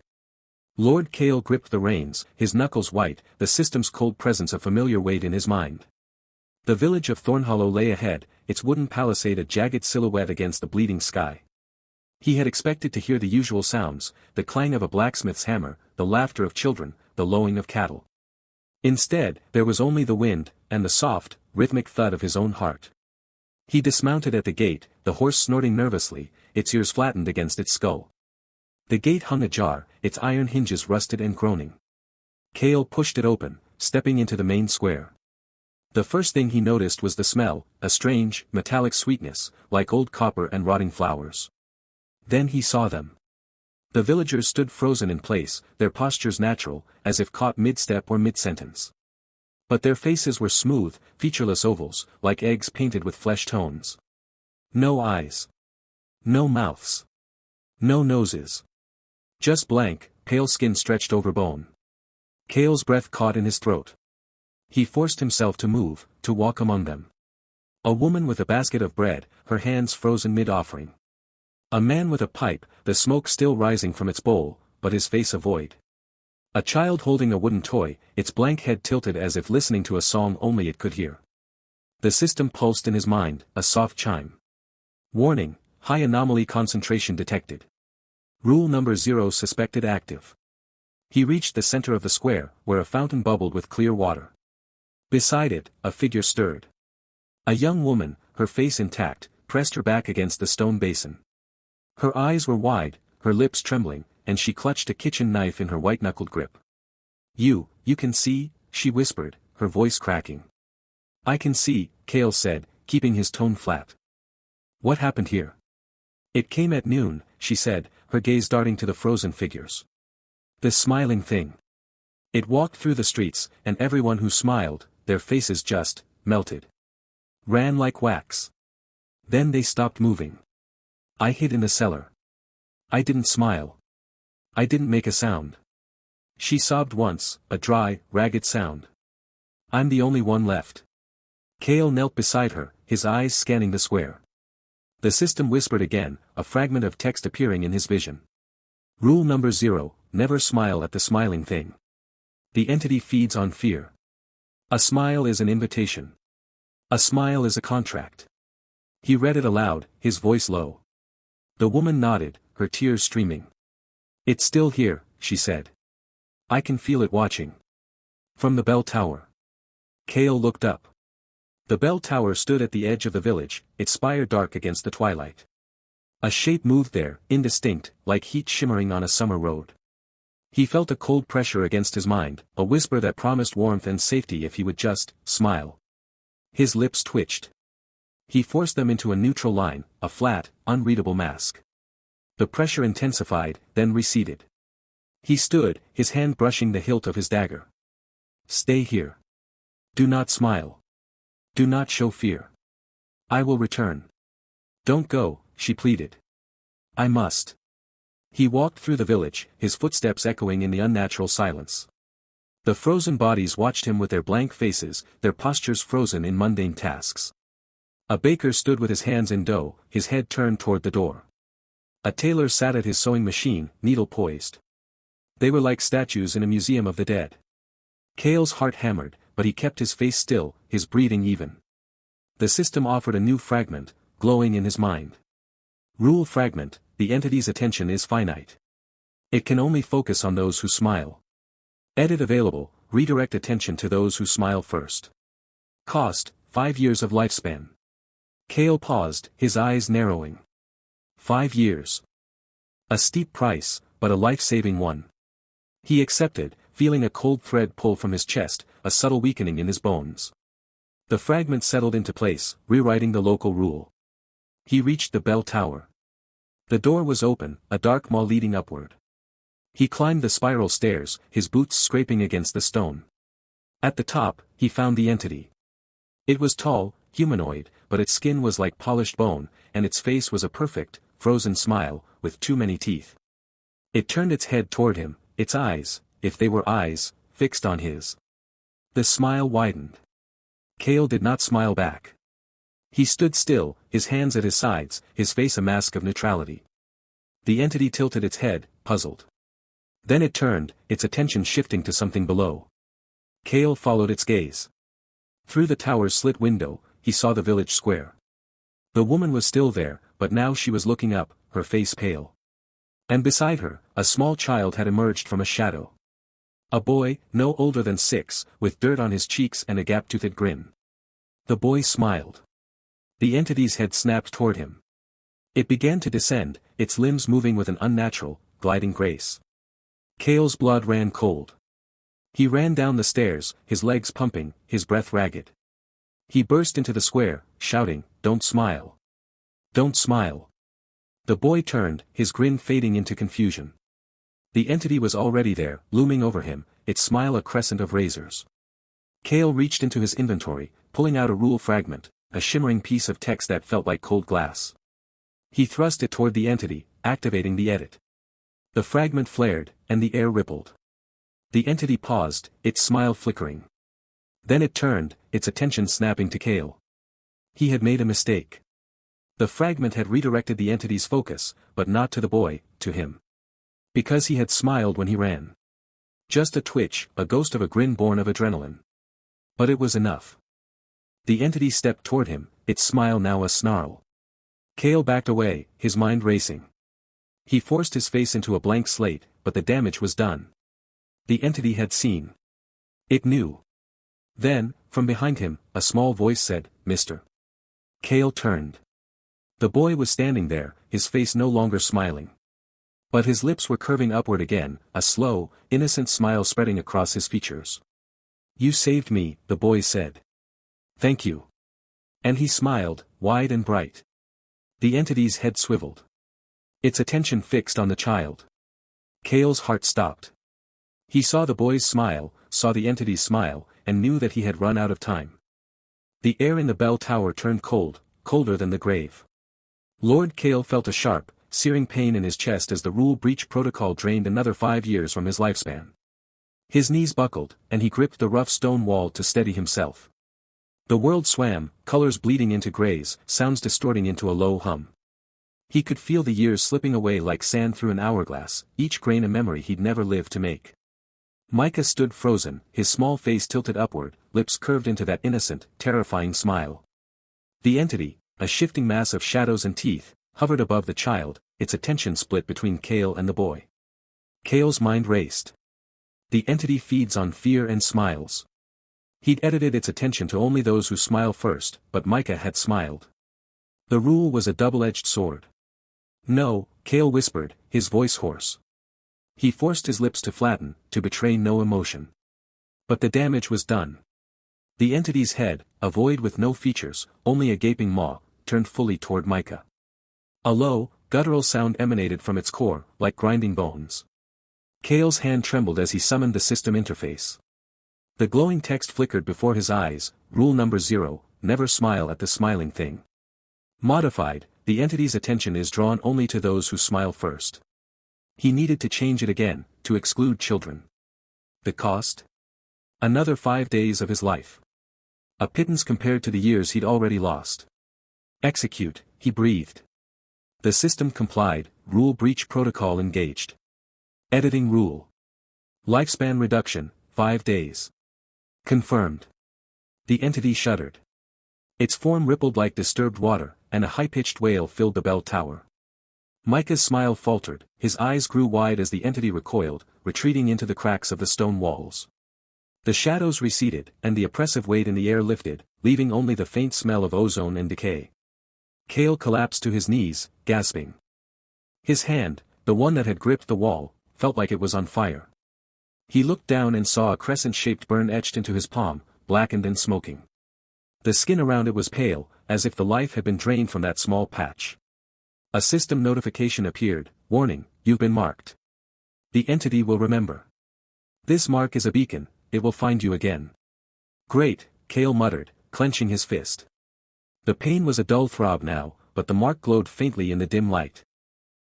Lord Cale gripped the reins, his knuckles white, the system's cold presence a familiar weight in his mind. The village of Thornhollow lay ahead, its wooden palisade a jagged silhouette against the bleeding sky. He had expected to hear the usual sounds, the clang of a blacksmith's hammer, the laughter of children, the lowing of cattle. Instead, there was only the wind, and the soft, rhythmic thud of his own heart. He dismounted at the gate, the horse snorting nervously, its ears flattened against its skull. The gate hung ajar, its iron hinges rusted and groaning. Cale pushed it open, stepping into the main square. The first thing he noticed was the smell, a strange, metallic sweetness, like old copper and rotting flowers. Then he saw them. The villagers stood frozen in place, their postures natural, as if caught mid-step or mid-sentence. But their faces were smooth, featureless ovals, like eggs painted with flesh tones. No eyes. No mouths. No noses. Just blank, pale skin stretched over bone. Cale's breath caught in his throat. He forced himself to move, to walk among them. A woman with a basket of bread, her hands frozen mid-offering. A man with a pipe, the smoke still rising from its bowl, but his face a void. A child holding a wooden toy, its blank head tilted as if listening to a song only it could hear. The system pulsed in his mind, a soft chime. Warning, high anomaly concentration detected. Rule number 0 suspected active. He reached the center of the square, where a fountain bubbled with clear water. Beside it, a figure stirred. A young woman, her face intact, pressed her back against the stone basin. Her eyes were wide, her lips trembling, and she clutched a kitchen knife in her white-knuckled grip. You can see," she whispered, her voice cracking. "I can see," Cale said, keeping his tone flat. "What happened here?" "It came at noon," she said, her gaze darting to the frozen figures. "The smiling thing. It walked through the streets, and everyone who smiled, their faces just melted. Ran like wax. Then they stopped moving. I hid in the cellar. I didn't smile. I didn't make a sound." She sobbed once, a dry, ragged sound. "I'm the only one left." Cale knelt beside her, his eyes scanning the square. The system whispered again, a fragment of text appearing in his vision. Rule number 0, never smile at the smiling thing. The entity feeds on fear. A smile is an invitation. A smile is a contract. He read it aloud, his voice low. The woman nodded, her tears streaming. "It's still here," she said. "I can feel it watching." From the bell tower. Cale looked up. The bell tower stood at the edge of the village, its spire dark against the twilight. A shape moved there, indistinct, like heat shimmering on a summer road. He felt a cold pressure against his mind, a whisper that promised warmth and safety if he would just smile. His lips twitched. He forced them into a neutral line, a flat, unreadable mask. The pressure intensified, then receded. He stood, his hand brushing the hilt of his dagger. Stay here. Do not smile. Do not show fear. I will return. Don't go, she pleaded. I must. He walked through the village, his footsteps echoing in the unnatural silence. The frozen bodies watched him with their blank faces, their postures frozen in mundane tasks. A baker stood with his hands in dough, his head turned toward the door. A tailor sat at his sewing machine, needle poised. They were like statues in a museum of the dead. Cale's heart hammered, but he kept his face still, his breathing even. The system offered a new fragment, glowing in his mind. Rule fragment, the entity's attention is finite. It can only focus on those who smile. Edit available, redirect attention to those who smile first. Cost, 5 years of lifespan. Cale paused, his eyes narrowing. 5 years. A steep price, but a life-saving one. He accepted, feeling a cold thread pull from his chest, a subtle weakening in his bones. The fragment settled into place, rewriting the local rule. He reached the bell tower. The door was open, a dark mall leading upward. He climbed the spiral stairs, his boots scraping against the stone. At the top, he found the entity. It was tall, humanoid, but its skin was like polished bone, and its face was a perfect, frozen smile, with too many teeth. It turned its head toward him, its eyes, if they were eyes, fixed on his. The smile widened. Cale did not smile back. He stood still, his hands at his sides, his face a mask of neutrality. The entity tilted its head, puzzled. Then it turned, its attention shifting to something below. Cale followed its gaze. Through the tower's slit window, he saw the village square. The woman was still there, but now she was looking up, her face pale. And beside her, a small child had emerged from a shadow. A boy, no older than 6, with dirt on his cheeks and a gap-toothed grin. The boy smiled. The entity's head snapped toward him. It began to descend, its limbs moving with an unnatural, gliding grace. Cale's blood ran cold. He ran down the stairs, his legs pumping, his breath ragged. He burst into the square, shouting, "Don't smile. Don't smile." The boy turned, his grin fading into confusion. The entity was already there, looming over him, its smile a crescent of razors. Cale reached into his inventory, pulling out a rule fragment, a shimmering piece of text that felt like cold glass. He thrust it toward the entity, activating the edit. The fragment flared, and the air rippled. The entity paused, its smile flickering. Then it turned, its attention snapping to Cale. He had made a mistake. The fragment had redirected the entity's focus, but not to the boy, to him. Because he had smiled when he ran. Just a twitch, a ghost of a grin born of adrenaline. But it was enough. The entity stepped toward him, its smile now a snarl. Cale backed away, his mind racing. He forced his face into a blank slate, but the damage was done. The entity had seen. It knew. Then, from behind him, a small voice said, "Mr." Cale turned. The boy was standing there, his face no longer smiling. But his lips were curving upward again, a slow, innocent smile spreading across his features. "You saved me," the boy said. "Thank you." And he smiled, wide and bright. The entity's head swiveled. Its attention fixed on the child. Cale's heart stopped. He saw the boy's smile, saw the entity's smile, and knew that he had run out of time. The air in the bell tower turned cold, colder than the grave. Lord Cale felt a sharp, searing pain in his chest as the rule breach protocol drained another 5 years from his lifespan. His knees buckled, and he gripped the rough stone wall to steady himself. The world swam, colors bleeding into grays, sounds distorting into a low hum. He could feel the years slipping away like sand through an hourglass, each grain a memory he'd never lived to make. Micah stood frozen, his small face tilted upward, lips curved into that innocent, terrifying smile. The entity, a shifting mass of shadows and teeth, hovered above the child, its attention split between Cale and the boy. Cale's mind raced. The entity feeds on fear and smiles. He'd edited its attention to only those who smile first, but Micah had smiled. The rule was a double-edged sword. "No," Cale whispered, his voice hoarse. He forced his lips to flatten, to betray no emotion. But the damage was done. The entity's head, a void with no features, only a gaping maw, turned fully toward Micah. A low, guttural sound emanated from its core, like grinding bones. Kale's hand trembled as he summoned the system interface. The glowing text flickered before his eyes, Rule number 0, never smile at the smiling thing. Modified, the entity's attention is drawn only to those who smile first. He needed to change it again, to exclude children. The cost? Another 5 days of his life. A pittance compared to the years he'd already lost. Execute, he breathed. The system complied, rule breach protocol engaged. Editing rule. Lifespan reduction, 5 days. Confirmed. The entity shuddered. Its form rippled like disturbed water, and a high-pitched wail filled the bell tower. Micah's smile faltered, his eyes grew wide as the entity recoiled, retreating into the cracks of the stone walls. The shadows receded, and the oppressive weight in the air lifted, leaving only the faint smell of ozone and decay. Kale collapsed to his knees, gasping. His hand, the one that had gripped the wall, felt like it was on fire. He looked down and saw a crescent-shaped burn etched into his palm, blackened and smoking. The skin around it was pale, as if the life had been drained from that small patch. A system notification appeared, warning, you've been marked. The entity will remember. This mark is a beacon, it will find you again. Great, Kale muttered, clenching his fist. The pain was a dull throb now, but the mark glowed faintly in the dim light.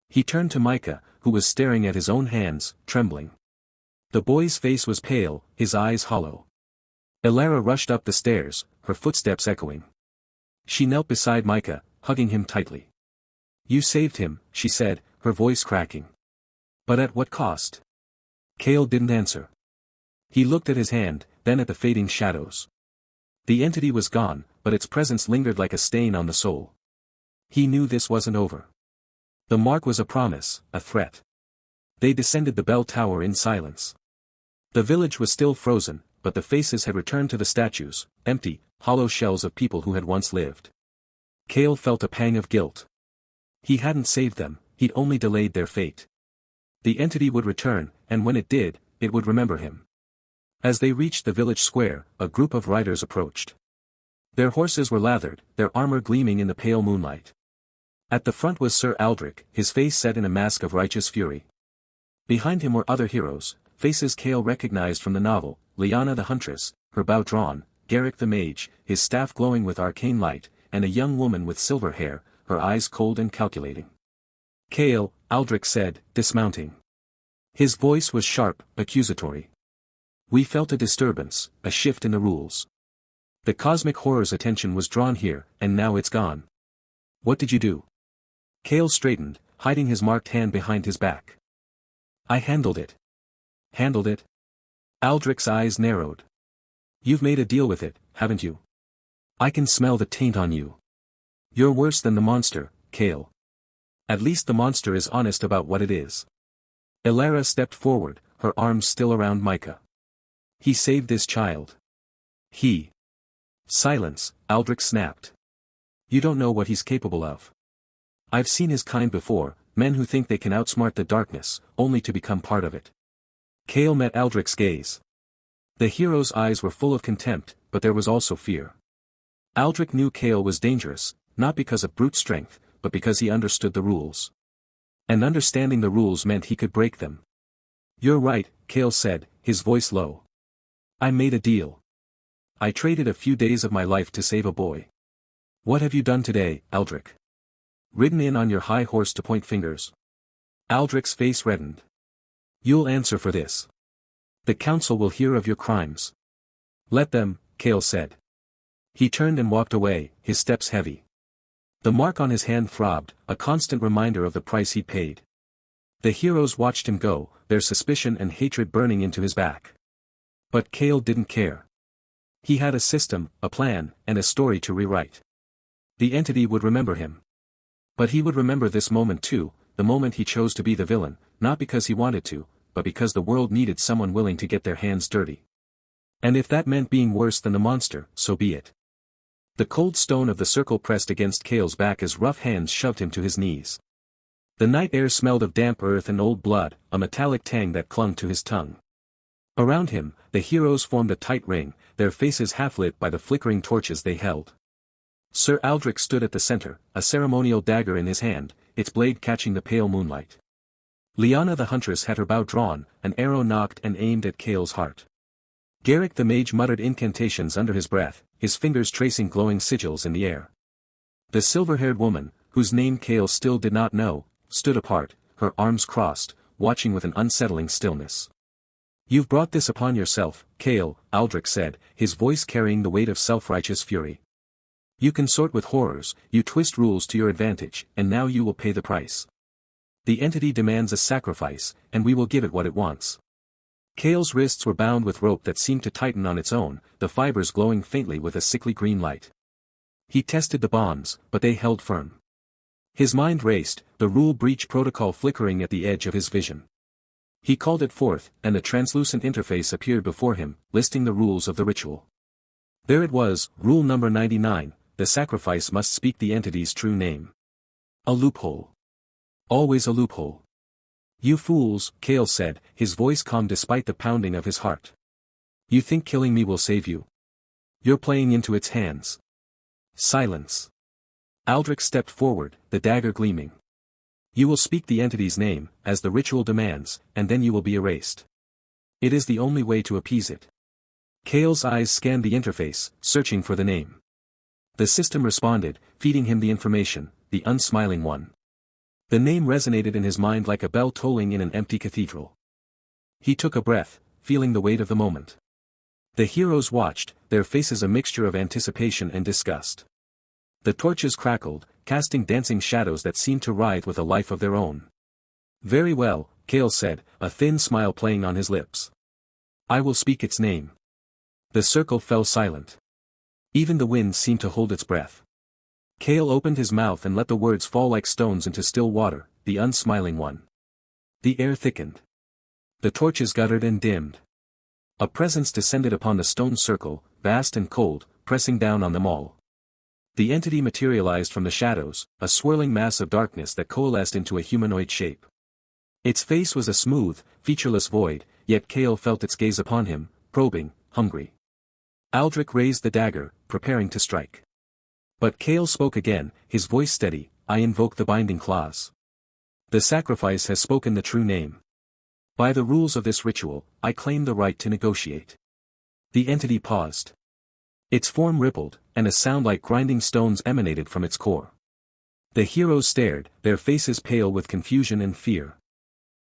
He turned to Micah, who was staring at his own hands, trembling. The boy's face was pale, his eyes hollow. Elara rushed up the stairs, her footsteps echoing. She knelt beside Micah, hugging him tightly. You saved him, she said, her voice cracking. But at what cost? Kale didn't answer. He looked at his hand, then at the fading shadows. The entity was gone, but its presence lingered like a stain on the soul. He knew this wasn't over. The mark was a promise, a threat. They descended the bell tower in silence. The village was still frozen, but the faces had returned to the statues, empty, hollow shells of people who had once lived. Kale felt a pang of guilt. He hadn't saved them, he'd only delayed their fate. The entity would return, and when it did, it would remember him. As they reached the village square, a group of riders approached. Their horses were lathered, their armor gleaming in the pale moonlight. At the front was Sir Aldrich, his face set in a mask of righteous fury. Behind him were other heroes, faces Kale recognized from the novel, Lyanna the Huntress, her bow drawn, Garrick the Mage, his staff glowing with arcane light, and a young woman with silver hair, her eyes cold and calculating. Kale, Aldrich said, dismounting. His voice was sharp, accusatory. We felt a disturbance, a shift in the rules. The cosmic horror's attention was drawn here, and now it's gone. What did you do? Kale straightened, hiding his marked hand behind his back. I handled it. Handled it? Aldrich's eyes narrowed. You've made a deal with it, haven't you? I can smell the taint on you. You're worse than the monster, Kale. At least the monster is honest about what it is. Elara stepped forward, her arms still around Micah. He saved this child. He. Silence, Aldrich snapped. You don't know what he's capable of. I've seen his kind before, men who think they can outsmart the darkness, only to become part of it. Kale met Aldrich's gaze. The hero's eyes were full of contempt, but there was also fear. Aldrich knew Kale was dangerous, not because of brute strength, but because he understood the rules. And understanding the rules meant he could break them. You're right, Kale said, his voice low. I made a deal. I traded a few days of my life to save a boy. What have you done today, Aldrich? Ridden in on your high horse to point fingers? Aldrich's face reddened. You'll answer for this. The council will hear of your crimes. Let them, Kale said. He turned and walked away, his steps heavy. The mark on his hand throbbed, a constant reminder of the price he'd paid. The heroes watched him go, their suspicion and hatred burning into his back. But Kale didn't care. He had a system, a plan, and a story to rewrite. The entity would remember him. But he would remember this moment too, the moment he chose to be the villain, not because he wanted to, but because the world needed someone willing to get their hands dirty. And if that meant being worse than the monster, so be it. The cold stone of the circle pressed against Kale's back as rough hands shoved him to his knees. The night air smelled of damp earth and old blood, a metallic tang that clung to his tongue. Around him, the heroes formed a tight ring, their faces half-lit by the flickering torches they held. Sir Aldrich stood at the center, a ceremonial dagger in his hand, its blade catching the pale moonlight. Lyanna the huntress had her bow drawn, an arrow nocked and aimed at Cale's heart. Garrick the mage muttered incantations under his breath, his fingers tracing glowing sigils in the air. The silver-haired woman, whose name Cale still did not know, stood apart, her arms crossed, watching with an unsettling stillness. "You've brought this upon yourself, Cale," Aldrich said, his voice carrying the weight of self-righteous fury. "You consort with horrors, you twist rules to your advantage, and now you will pay the price. The entity demands a sacrifice, and we will give it what it wants." Cale's wrists were bound with rope that seemed to tighten on its own, the fibers glowing faintly with a sickly green light. He tested the bonds, but they held firm. His mind raced, the rule breach protocol flickering at the edge of his vision. He called it forth, and a translucent interface appeared before him, listing the rules of the ritual. There it was, rule number 99, the sacrifice must speak the entity's true name. A loophole. Always a loophole. "You fools," Cale said, his voice calm despite the pounding of his heart. "You think killing me will save you? You're playing into its hands." Silence. Aldrich stepped forward, the dagger gleaming. "You will speak the entity's name, as the ritual demands, and then you will be erased. It is the only way to appease it." Cale's eyes scanned the interface, searching for the name. The system responded, feeding him the information, the unsmiling one. The name resonated in his mind like a bell tolling in an empty cathedral. He took a breath, feeling the weight of the moment. The heroes watched, their faces a mixture of anticipation and disgust. The torches crackled, casting dancing shadows that seemed to writhe with a life of their own. "Very well," Cale said, a thin smile playing on his lips. "I will speak its name." The circle fell silent. Even the wind seemed to hold its breath. Cale opened his mouth and let the words fall like stones into still water, the unsmiling one. The air thickened. The torches guttered and dimmed. A presence descended upon the stone circle, vast and cold, pressing down on them all. The entity materialized from the shadows, a swirling mass of darkness that coalesced into a humanoid shape. Its face was a smooth, featureless void, yet Cale felt its gaze upon him, probing, hungry. Aldrich raised the dagger, preparing to strike. But Cale spoke again, his voice steady, "I invoke the binding clause. The sacrifice has spoken the true name. By the rules of this ritual, I claim the right to negotiate." The entity paused. Its form rippled, and a sound like grinding stones emanated from its core. The heroes stared, their faces pale with confusion and fear.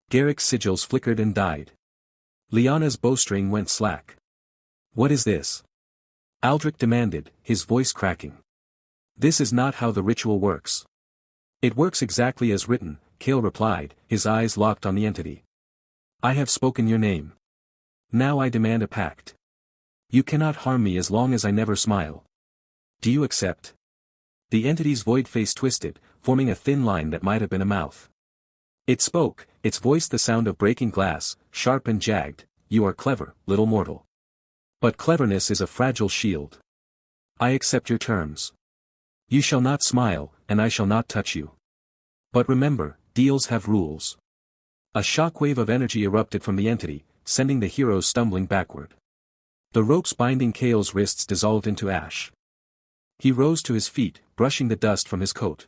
Garrick's sigils flickered and died. Lyanna's bowstring went slack. "What is this?" Aldrich demanded, his voice cracking. "This is not how the ritual works." "It works exactly as written," Cale replied, his eyes locked on the entity. "I have spoken your name. Now I demand a pact. You cannot harm me as long as I never smile. Do you accept?" The entity's void face twisted, forming a thin line that might have been a mouth. It spoke, its voice the sound of breaking glass, sharp and jagged. "You are clever, little mortal. But cleverness is a fragile shield. I accept your terms. You shall not smile, and I shall not touch you. But remember, deals have rules." A shockwave of energy erupted from the entity, sending the heroes stumbling backward. The ropes binding Cale's wrists dissolved into ash. He rose to his feet, brushing the dust from his coat.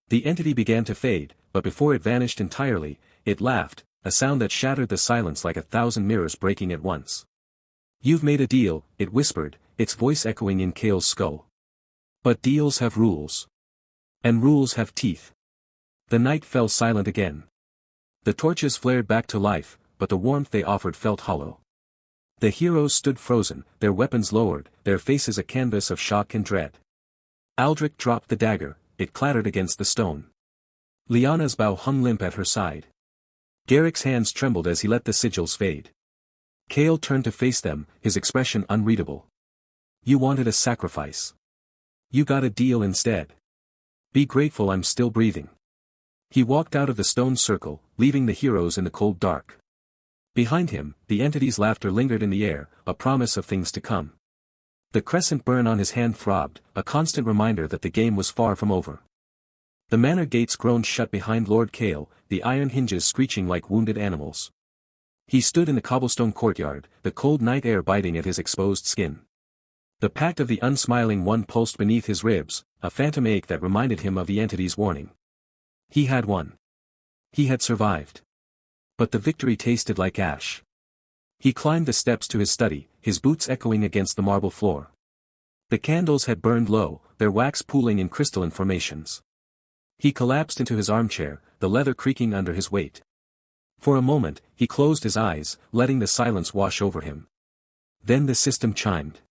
The entity began to fade, but before it vanished entirely, it laughed, a sound that shattered the silence like 1,000 mirrors breaking at once. "You've made a deal," it whispered, its voice echoing in Cale's skull. "But deals have rules. And rules have teeth." The night fell silent again. The torches flared back to life, but the warmth they offered felt hollow. The heroes stood frozen, their weapons lowered, their faces a canvas of shock and dread. Aldrich dropped the dagger, it clattered against the stone. Lyanna's bow hung limp at her side. Garrick's hands trembled as he let the sigils fade. Cale turned to face them, his expression unreadable. "You wanted a sacrifice. You got a deal instead. Be grateful I'm still breathing." He walked out of the stone circle, leaving the heroes in the cold dark. Behind him, the entity's laughter lingered in the air, a promise of things to come. The crescent burn on his hand throbbed, a constant reminder that the game was far from over. The manor gates groaned shut behind Lord Kale, the iron hinges screeching like wounded animals. He stood in the cobblestone courtyard, the cold night air biting at his exposed skin. The pact of the unsmiling one pulsed beneath his ribs, a phantom ache that reminded him of the entity's warning. He had won. He had survived. But the victory tasted like ash. He climbed the steps to his study, his boots echoing against the marble floor. The candles had burned low, their wax pooling in crystalline formations. He collapsed into his armchair, the leather creaking under his weight. For a moment, he closed his eyes, letting the silence wash over him. Then the system chimed.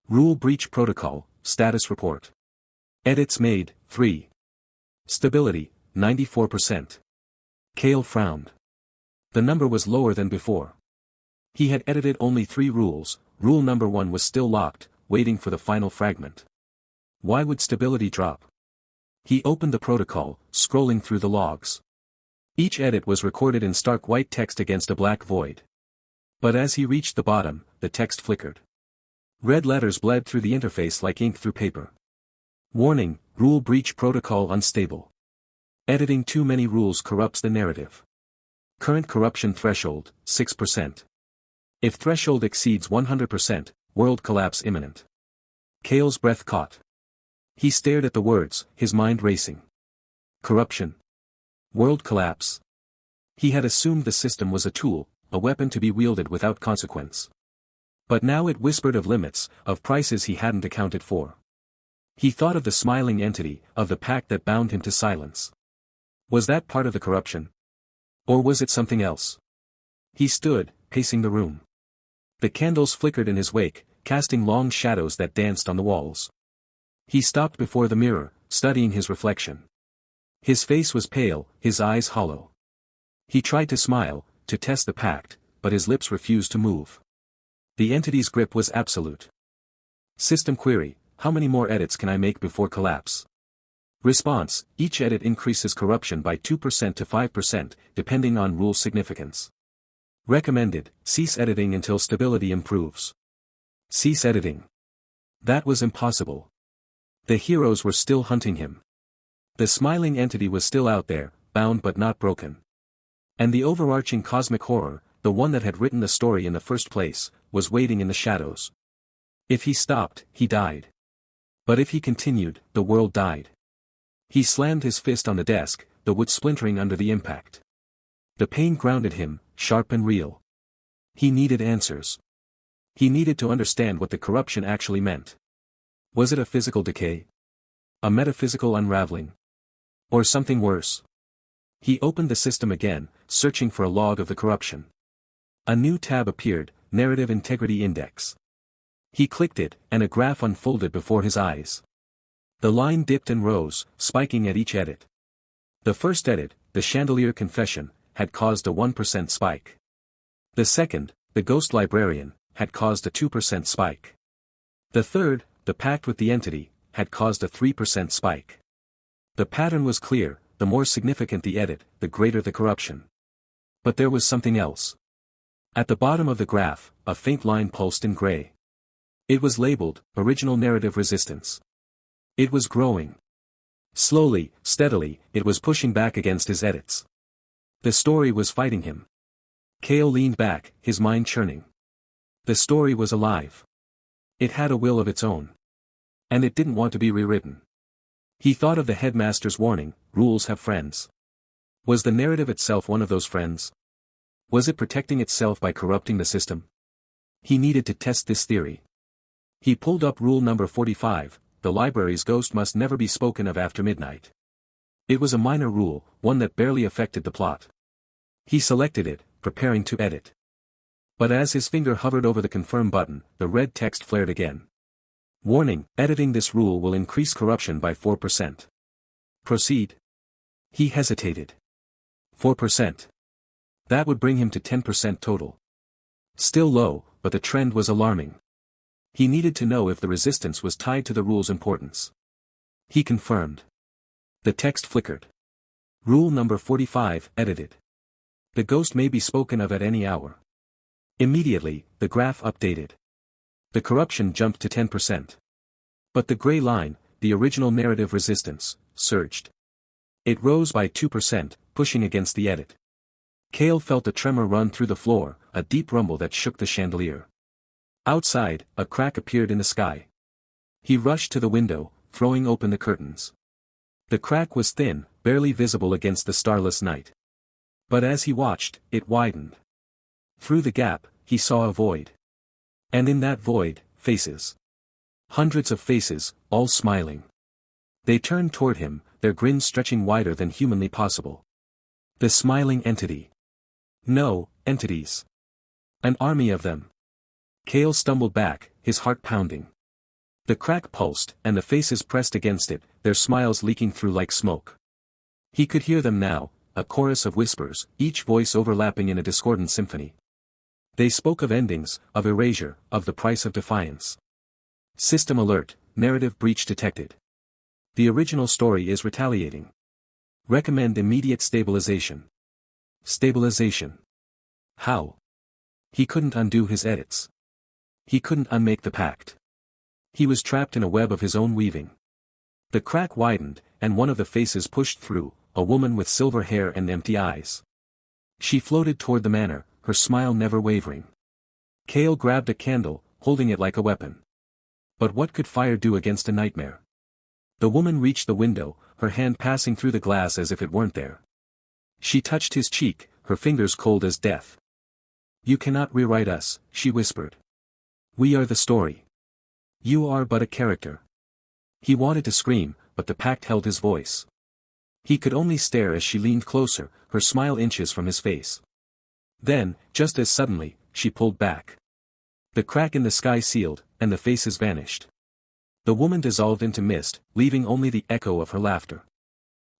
Rule breach protocol, status report. Edits made, 3. Stability, 94%. Kale frowned. The number was lower than before. He had edited only 3 rules, rule number 1 was still locked, waiting for the final fragment. Why would stability drop? He opened the protocol, scrolling through the logs. Each edit was recorded in stark white text against a black void. But as he reached the bottom, the text flickered. Red letters bled through the interface like ink through paper. Warning, rule breach protocol unstable. Editing too many rules corrupts the narrative. Current corruption threshold, 6%. If threshold exceeds 100%, world collapse imminent. Kale's breath caught. He stared at the words, his mind racing. Corruption. World collapse. He had assumed the system was a tool, a weapon to be wielded without consequence. But now it whispered of limits, of prices he hadn't accounted for. He thought of the smiling entity, of the pact that bound him to silence. Was that part of the corruption? Or was it something else? He stood, pacing the room. The candles flickered in his wake, casting long shadows that danced on the walls. He stopped before the mirror, studying his reflection. His face was pale, his eyes hollow. He tried to smile, to test the pact, but his lips refused to move. The entity's grip was absolute. System query, how many more edits can I make before collapse? Response, each edit increases corruption by 2% to 5%, depending on rule significance. Recommended, cease editing until stability improves. Cease editing. That was impossible. The heroes were still hunting him. The smiling entity was still out there, bound but not broken. And the overarching cosmic horror, the one that had written the story in the first place, was waiting in the shadows. If he stopped, he died. But if he continued, the world died. He slammed his fist on the desk, the wood splintering under the impact. The pain grounded him, sharp and real. He needed answers. He needed to understand what the corruption actually meant. Was it a physical decay? A metaphysical unraveling? Or something worse? He opened the system again, searching for a log of the corruption. A new tab appeared, Narrative Integrity Index. He clicked it, and a graph unfolded before his eyes. The line dipped and rose, spiking at each edit. The first edit, the chandelier confession, had caused a 1% spike. The second, the ghost librarian, had caused a 2% spike. The third, the pact with the entity, had caused a 3% spike. The pattern was clear, the more significant the edit, the greater the corruption. But there was something else. At the bottom of the graph, a faint line pulsed in gray. It was labeled, Original Narrative Resistance. It was growing. Slowly, steadily, it was pushing back against his edits. The story was fighting him. Kale leaned back, his mind churning. The story was alive. It had a will of its own. And it didn't want to be rewritten. He thought of the headmaster's warning, rules have friends. Was the narrative itself one of those friends? Was it protecting itself by corrupting the system? He needed to test this theory. He pulled up rule number 45, the library's ghost must never be spoken of after midnight. It was a minor rule, one that barely affected the plot. He selected it, preparing to edit. But as his finger hovered over the confirm button, the red text flared again. Warning, editing this rule will increase corruption by 4%. Proceed. He hesitated. 4%. That would bring him to 10% total. Still low, but the trend was alarming. He needed to know if the resistance was tied to the rule's importance. He confirmed. The text flickered. Rule number 45, edited. The ghost may be spoken of at any hour. Immediately, the graph updated. The corruption jumped to 10%. But the gray line, the original narrative resistance, surged. It rose by 2%, pushing against the edit. Cale felt a tremor run through the floor, a deep rumble that shook the chandelier. Outside, a crack appeared in the sky. He rushed to the window, throwing open the curtains. The crack was thin, barely visible against the starless night. But as he watched, it widened. Through the gap, he saw a void. And in that void, faces. Hundreds of faces, all smiling. They turned toward him, their grins stretching wider than humanly possible. The smiling entity. No, entities. An army of them. Cale stumbled back, his heart pounding. The crack pulsed, and the faces pressed against it, their smiles leaking through like smoke. He could hear them now, a chorus of whispers, each voice overlapping in a discordant symphony. They spoke of endings, of erasure, of the price of defiance. System alert, narrative breach detected. The original story is retaliating. Recommend immediate stabilization. Stabilization. How? He couldn't undo his edits. He couldn't unmake the pact. He was trapped in a web of his own weaving. The crack widened, and one of the faces pushed through, a woman with silver hair and empty eyes. She floated toward the manor, her smile never wavering. Cale grabbed a candle, holding it like a weapon. But what could fire do against a nightmare? The woman reached the window, her hand passing through the glass as if it weren't there. She touched his cheek, her fingers cold as death. "You cannot rewrite us," she whispered. "We are the story. You are but a character." He wanted to scream, but the pact held his voice. He could only stare as she leaned closer, her smile inches from his face. Then, just as suddenly, she pulled back. The crack in the sky sealed, and the faces vanished. The woman dissolved into mist, leaving only the echo of her laughter.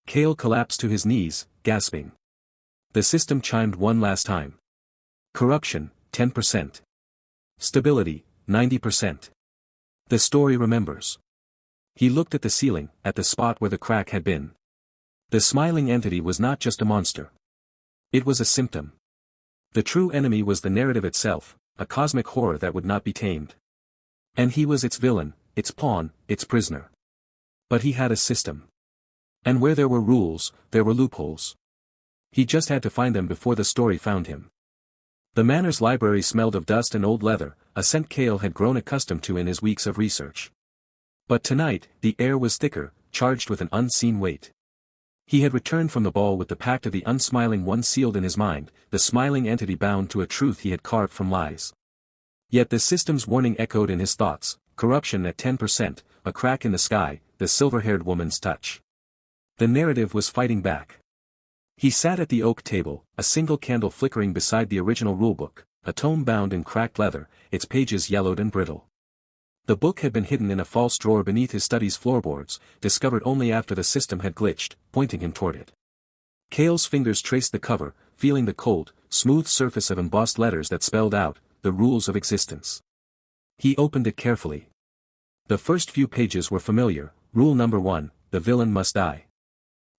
Cale collapsed to his knees, gasping. The system chimed one last time. Corruption, 10%. Stability, 90%. The story remembers. He looked at the ceiling, at the spot where the crack had been. The smiling entity was not just a monster. It was a symptom. The true enemy was the narrative itself, a cosmic horror that would not be tamed. And he was its villain, its pawn, its prisoner. But he had a system. And where there were rules, there were loopholes. He just had to find them before the story found him. The manor's library smelled of dust and old leather, a scent Cale had grown accustomed to in his weeks of research. But tonight, the air was thicker, charged with an unseen weight. He had returned from the ball with the pact of the unsmiling one sealed in his mind, the smiling entity bound to a truth he had carved from lies. Yet the system's warning echoed in his thoughts, corruption at 10%, a crack in the sky, the silver-haired woman's touch. The narrative was fighting back. He sat at the oak table, a single candle flickering beside the original rulebook, a tome bound in cracked leather, its pages yellowed and brittle. The book had been hidden in a false drawer beneath his study's floorboards, discovered only after the system had glitched, pointing him toward it. Cale's fingers traced the cover, feeling the cold, smooth surface of embossed letters that spelled out, the rules of existence. He opened it carefully. The first few pages were familiar. Rule number 1, the villain must die.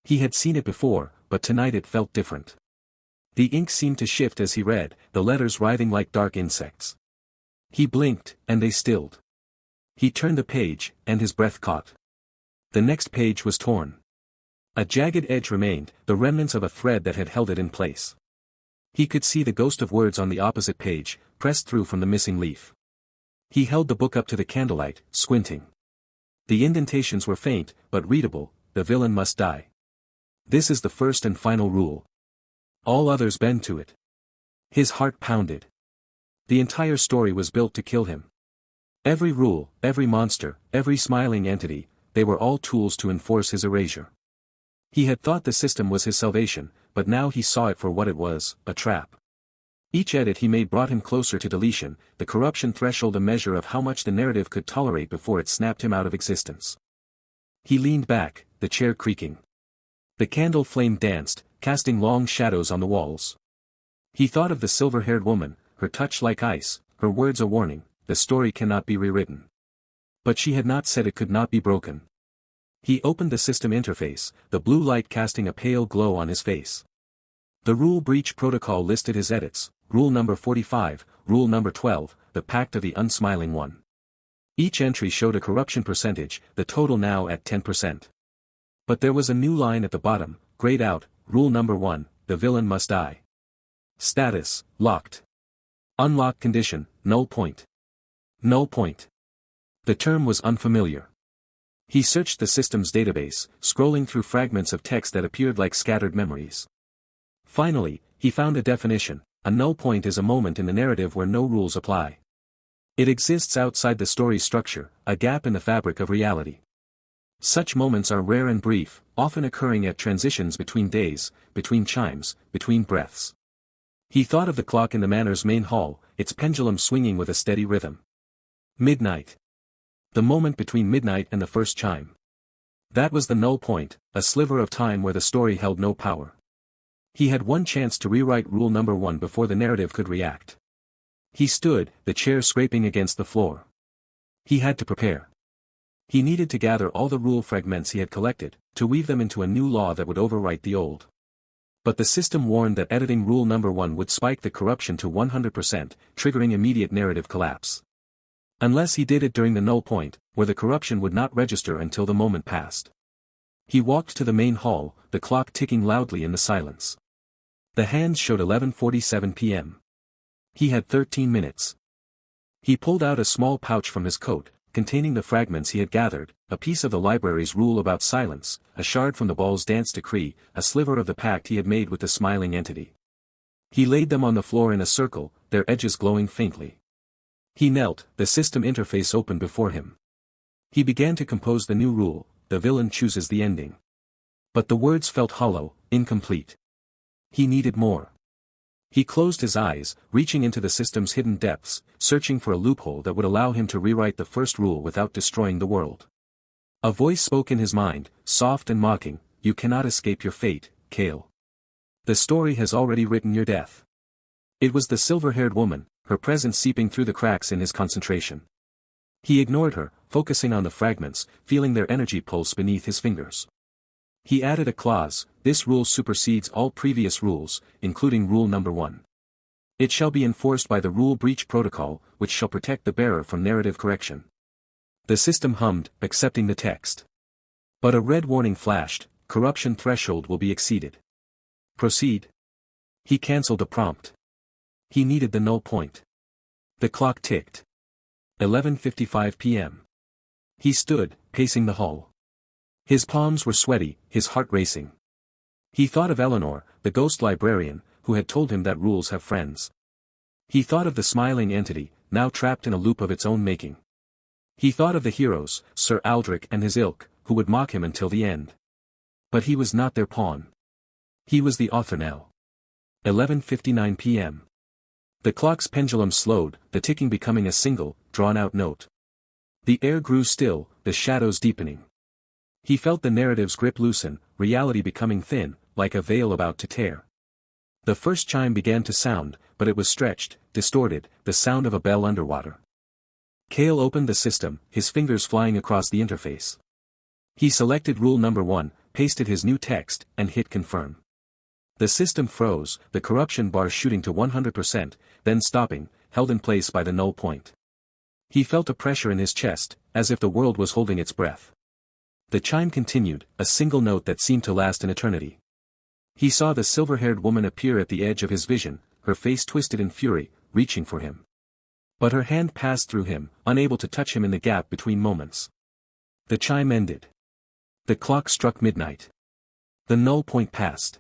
He had seen it before, but tonight it felt different. The ink seemed to shift as he read, the letters writhing like dark insects. He blinked, and they stilled. He turned the page, and his breath caught. The next page was torn. A jagged edge remained, the remnants of a thread that had held it in place. He could see the ghost of words on the opposite page, pressed through from the missing leaf. He held the book up to the candlelight, squinting. The indentations were faint, but readable. The villain must die. This is the first and final rule. All others bend to it. His heart pounded. The entire story was built to kill him. Every rule, every monster, every smiling entity, they were all tools to enforce his erasure. He had thought the system was his salvation, but now he saw it for what it was, a trap. Each edit he made brought him closer to deletion, the corruption threshold a measure of how much the narrative could tolerate before it snapped him out of existence. He leaned back, the chair creaking. The candle flame danced, casting long shadows on the walls. He thought of the silver-haired woman, her touch like ice, her words a warning, the story cannot be rewritten. But she had not said it could not be broken. He opened the system interface, the blue light casting a pale glow on his face. The rule breach protocol listed his edits, rule number 45, rule number 12, the pact of the unsmiling one. Each entry showed a corruption percentage, the total now at 10%. But there was a new line at the bottom, grayed out, Rule number 1, the villain must die. Status, locked. Unlocked condition, null point. Null point. The term was unfamiliar. He searched the system's database, scrolling through fragments of text that appeared like scattered memories. Finally, he found a definition. A null point is a moment in the narrative where no rules apply. It exists outside the story's structure, a gap in the fabric of reality. Such moments are rare and brief, often occurring at transitions between days, between chimes, between breaths. He thought of the clock in the manor's main hall, its pendulum swinging with a steady rhythm. Midnight. The moment between midnight and the first chime. That was the null point, a sliver of time where the story held no power. He had one chance to rewrite rule number 1 before the narrative could react. He stood, the chair scraping against the floor. He had to prepare. He needed to gather all the rule fragments he had collected, to weave them into a new law that would overwrite the old. But the system warned that editing rule number 1 would spike the corruption to 100%, triggering immediate narrative collapse. Unless he did it during the null point, where the corruption would not register until the moment passed. He walked to the main hall, the clock ticking loudly in the silence. The hands showed 11:47 p.m. He had 13 minutes. He pulled out a small pouch from his coat, containing the fragments he had gathered, a piece of the library's rule about silence, a shard from the ball's dance decree, a sliver of the pact he had made with the smiling entity. He laid them on the floor in a circle, their edges glowing faintly. He knelt, the system interface open before him. He began to compose the new rule, the villain chooses the ending. But the words felt hollow, incomplete. He needed more. He closed his eyes, reaching into the system's hidden depths, searching for a loophole that would allow him to rewrite the first rule without destroying the world. A voice spoke in his mind, soft and mocking, "You cannot escape your fate, Kale. The story has already written your death." It was the silver-haired woman, her presence seeping through the cracks in his concentration. He ignored her, focusing on the fragments, feeling their energy pulse beneath his fingers. He added a clause, "This rule supersedes all previous rules, including rule number 1. It shall be enforced by the rule breach protocol, which shall protect the bearer from narrative correction." The system hummed, accepting the text. But a red warning flashed, "Corruption threshold will be exceeded. Proceed." He cancelled the prompt. He needed the null point. The clock ticked. 11:55 p.m. He stood, pacing the hall. His palms were sweaty, his heart racing. He thought of Eleanor, the ghost librarian, who had told him that rules have friends. He thought of the smiling entity, now trapped in a loop of its own making. He thought of the heroes, Sir Aldrich and his ilk, who would mock him until the end. But he was not their pawn. He was the author now. 11:59 p.m. The clock's pendulum slowed, the ticking becoming a single, drawn-out note. The air grew still, the shadows deepening. He felt the narrative's grip loosen, reality becoming thin, like a veil about to tear. The first chime began to sound, but it was stretched, distorted, the sound of a bell underwater. Kale opened the system, his fingers flying across the interface. He selected rule number 1, pasted his new text, and hit confirm. The system froze, the corruption bar shooting to 100%, then stopping, held in place by the null point. He felt a pressure in his chest, as if the world was holding its breath. The chime continued, a single note that seemed to last an eternity. He saw the silver-haired woman appear at the edge of his vision, her face twisted in fury, reaching for him. But her hand passed through him, unable to touch him in the gap between moments. The chime ended. The clock struck midnight. The null point passed.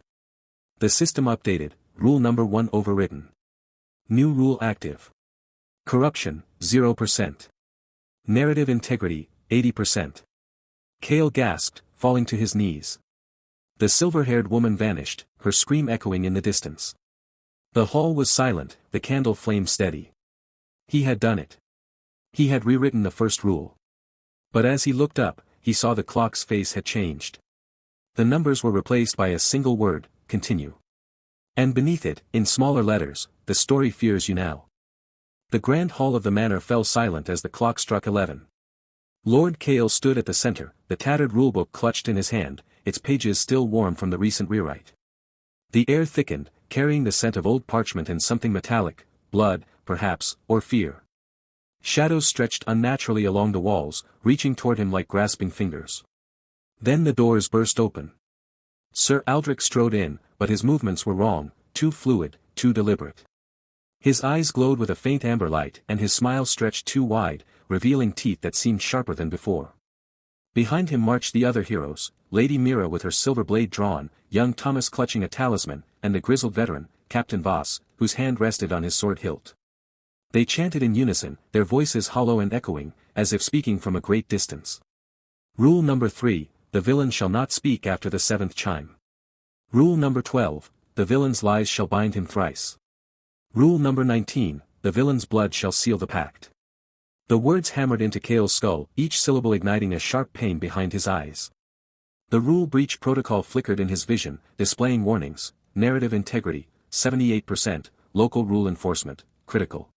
The system updated, rule number 1 overwritten. New rule active. Corruption, 0%. Narrative integrity, 80%. Kale gasped, falling to his knees. The silver-haired woman vanished, her scream echoing in the distance. The hall was silent, the candle flame steady. He had done it. He had rewritten the first rule. But as he looked up, he saw the clock's face had changed. The numbers were replaced by a single word, continue. And beneath it, in smaller letters, the story fears you now. The grand hall of the manor fell silent as the clock struck 11. Lord Kale stood at the center, the tattered rulebook clutched in his hand, its pages still warm from the recent rewrite. The air thickened, carrying the scent of old parchment and something metallic, blood, perhaps, or fear. Shadows stretched unnaturally along the walls, reaching toward him like grasping fingers. Then the doors burst open. Sir Aldrich strode in, but his movements were wrong, too fluid, too deliberate. His eyes glowed with a faint amber light and his smile stretched too wide, revealing teeth that seemed sharper than before. Behind him marched the other heroes, Lady Mira with her silver blade drawn, young Thomas clutching a talisman, and the grizzled veteran, Captain Voss, whose hand rested on his sword hilt. They chanted in unison, their voices hollow and echoing, as if speaking from a great distance. Rule number 3, the villain shall not speak after the 7th chime. Rule number 12, the villain's lies shall bind him thrice. Rule number 19, the villain's blood shall seal the pact. The words hammered into Cale's skull, each syllable igniting a sharp pain behind his eyes. The rule breach protocol flickered in his vision, displaying warnings: narrative integrity, 78%, local rule enforcement, critical.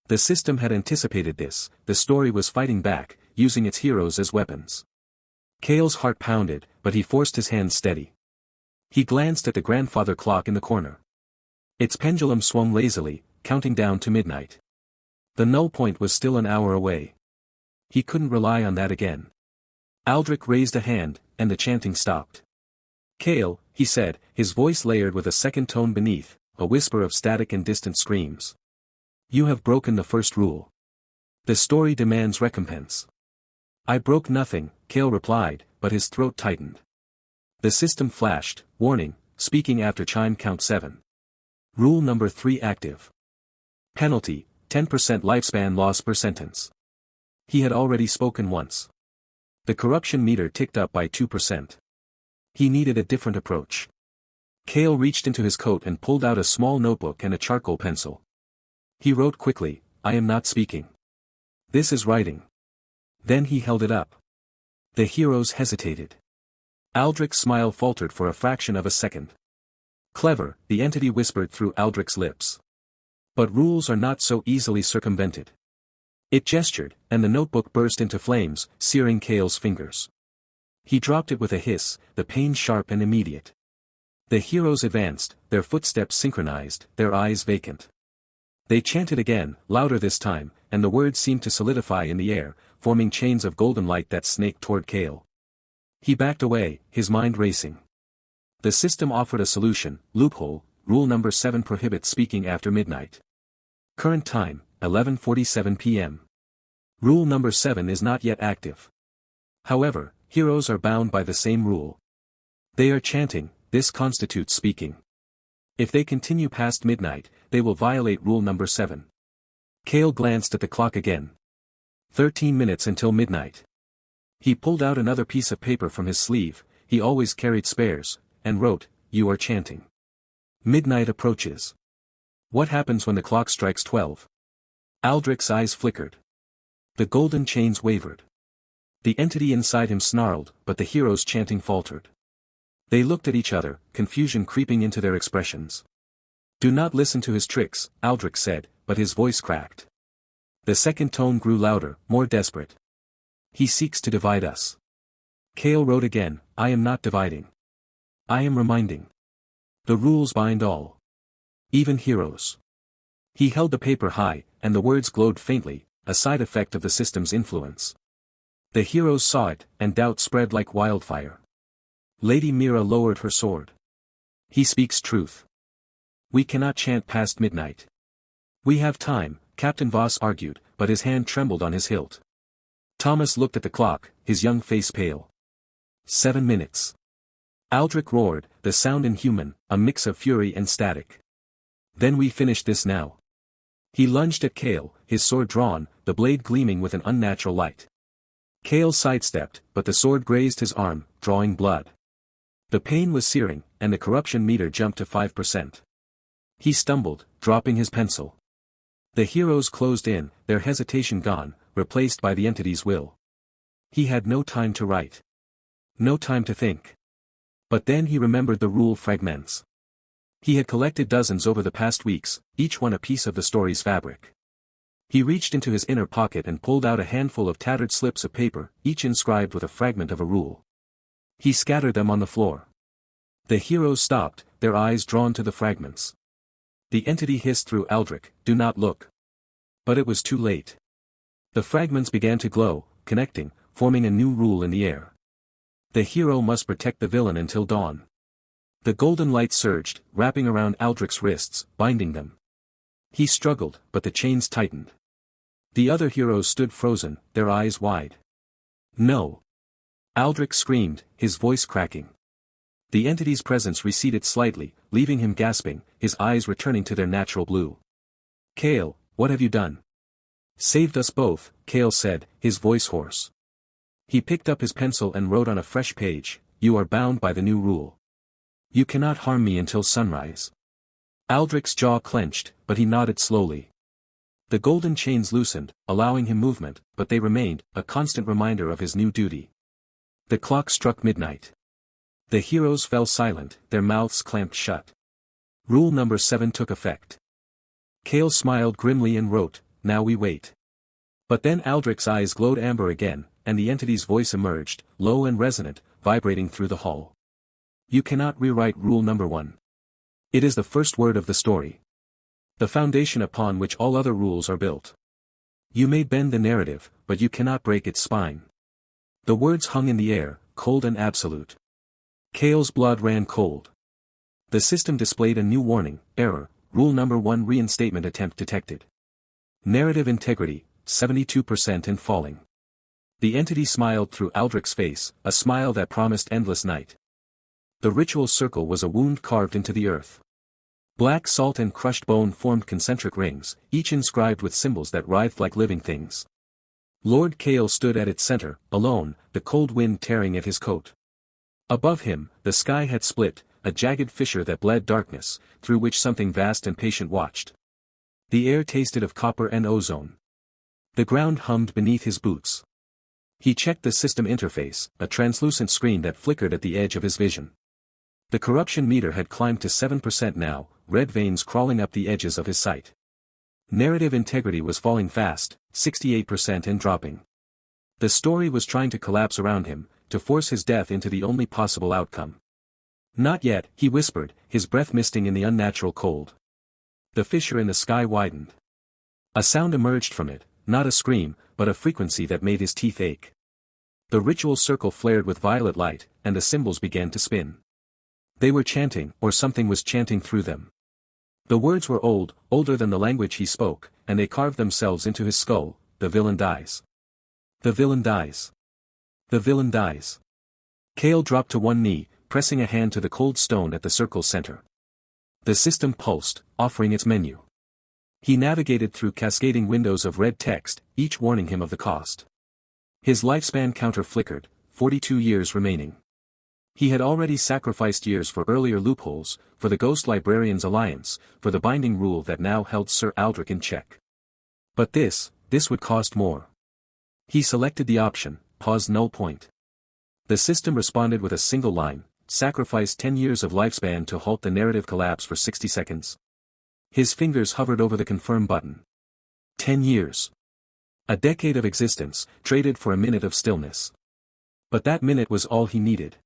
The system had anticipated this, the story was fighting back, using its heroes as weapons. Cale's heart pounded, but he forced his hands steady. He glanced at the grandfather clock in the corner. Its pendulum swung lazily, counting down to midnight. The null point was still an hour away. He couldn't rely on that again. Aldrich raised a hand, and the chanting stopped. "Cale," he said, his voice layered with a second tone beneath, a whisper of static and distant screams. "You have broken the first rule. The story demands recompense." "I broke nothing," Cale replied, but his throat tightened. The system flashed, warning, speaking after chime count 7. Rule number 3 active. Penalty, 10% lifespan loss per sentence. He had already spoken once. The corruption meter ticked up by 2%. He needed a different approach. Cale reached into his coat and pulled out a small notebook and a charcoal pencil. He wrote quickly, "I am not speaking. This is writing." Then he held it up. The heroes hesitated. Aldrich's smile faltered for a fraction of a second. "Clever," the entity whispered through Aldrich's lips. "But rules are not so easily circumvented." It gestured, and the notebook burst into flames, searing Cale's fingers. He dropped it with a hiss, the pain sharp and immediate. The heroes advanced, their footsteps synchronized, their eyes vacant. They chanted again, louder this time, and the words seemed to solidify in the air, forming chains of golden light that snaked toward Cale. He backed away, his mind racing. The system offered a solution: loophole, rule number 7 prohibits speaking after midnight. Current time, 11:47 p.m. Rule number 7 is not yet active. However, heroes are bound by the same rule. They are chanting, this constitutes speaking. If they continue past midnight, they will violate rule number 7. Cale glanced at the clock again. 13 minutes until midnight. He pulled out another piece of paper from his sleeve, he always carried spares, and wrote, "You are chanting. Midnight approaches. What happens when the clock strikes 12? Aldrich's eyes flickered. The golden chains wavered. The entity inside him snarled, but the heroes chanting faltered. They looked at each other, confusion creeping into their expressions. "Do not listen to his tricks," Aldrich said, but his voice cracked. The second tone grew louder, more desperate. "He seeks to divide us." Cale wrote again, "I am not dividing. I am reminding. The rules bind all. Even heroes." He held the paper high, and the words glowed faintly, a side effect of the system's influence. The heroes saw it, and doubt spread like wildfire. Lady Mira lowered her sword. "He speaks truth. We cannot chant past midnight." "We have time," Captain Voss argued, but his hand trembled on his hilt. Thomas looked at the clock, his young face pale. 7 minutes. Aldrich roared, the sound inhuman, a mix of fury and static. "Then we finish this now." He lunged at Cale, his sword drawn, the blade gleaming with an unnatural light. Cale sidestepped, but the sword grazed his arm, drawing blood. The pain was searing, and the corruption meter jumped to 5%. He stumbled, dropping his pencil. The heroes closed in, their hesitation gone, replaced by the entity's will. He had no time to write. No time to think. But then he remembered the rule fragments. He had collected dozens over the past weeks, each one a piece of the story's fabric. He reached into his inner pocket and pulled out a handful of tattered slips of paper, each inscribed with a fragment of a rule. He scattered them on the floor. The heroes stopped, their eyes drawn to the fragments. The entity hissed through Aldrich, "Do not look." But it was too late. The fragments began to glow, connecting, forming a new rule in the air. The hero must protect the villain until dawn. The golden light surged, wrapping around Aldrich's wrists, binding them. He struggled, but the chains tightened. The other heroes stood frozen, their eyes wide. No! Aldrich screamed, his voice cracking. The entity's presence receded slightly, leaving him gasping, his eyes returning to their natural blue. Kale, what have you done? Saved us both, Kale said, his voice hoarse. He picked up his pencil and wrote on a fresh page, "You are bound by the new rule. You cannot harm me until sunrise." Aldrich's jaw clenched, but he nodded slowly. The golden chains loosened, allowing him movement, but they remained, a constant reminder of his new duty. The clock struck midnight. The heroes fell silent, their mouths clamped shut. Rule number 7 took effect. Kale smiled grimly and wrote, "Now we wait." But then Aldrich's eyes glowed amber again, and the entity's voice emerged, low and resonant, vibrating through the hall. You cannot rewrite rule number 1. It is the first word of the story. The foundation upon which all other rules are built. You may bend the narrative, but you cannot break its spine. The words hung in the air, cold and absolute. Kale's blood ran cold. The system displayed a new warning, error, rule number 1 reinstatement attempt detected. Narrative integrity, 72% and falling. The entity smiled through Aldrich's face, a smile that promised endless night. The ritual circle was a wound carved into the earth. Black salt and crushed bone formed concentric rings, each inscribed with symbols that writhed like living things. Lord Kale stood at its center, alone, the cold wind tearing at his coat. Above him, the sky had split, a jagged fissure that bled darkness, through which something vast and patient watched. The air tasted of copper and ozone. The ground hummed beneath his boots. He checked the system interface, a translucent screen that flickered at the edge of his vision. The corruption meter had climbed to 7% now, red veins crawling up the edges of his sight. Narrative integrity was falling fast, 68% and dropping. The story was trying to collapse around him, to force his death into the only possible outcome. Not yet, he whispered, his breath misting in the unnatural cold. The fissure in the sky widened. A sound emerged from it, not a scream, but a frequency that made his teeth ache. The ritual circle flared with violet light, and the symbols began to spin. They were chanting, or something was chanting through them. The words were old, older than the language he spoke, and they carved themselves into his skull. The villain dies. The villain dies. The villain dies. Kale dropped to one knee, pressing a hand to the cold stone at the circle's center. The system pulsed, offering its menu. He navigated through cascading windows of red text, each warning him of the cost. His lifespan counter flickered, 42 years remaining. He had already sacrificed years for earlier loopholes, for the Ghost Librarians' Alliance, for the binding rule that now held Sir Aldrich in check. But this would cost more. He selected the option, paused null point. The system responded with a single line, sacrifice 10 years of lifespan to halt the narrative collapse for 60 seconds. His fingers hovered over the confirm button. 10 years. A decade of existence, traded for a minute of stillness. But that minute was all he needed.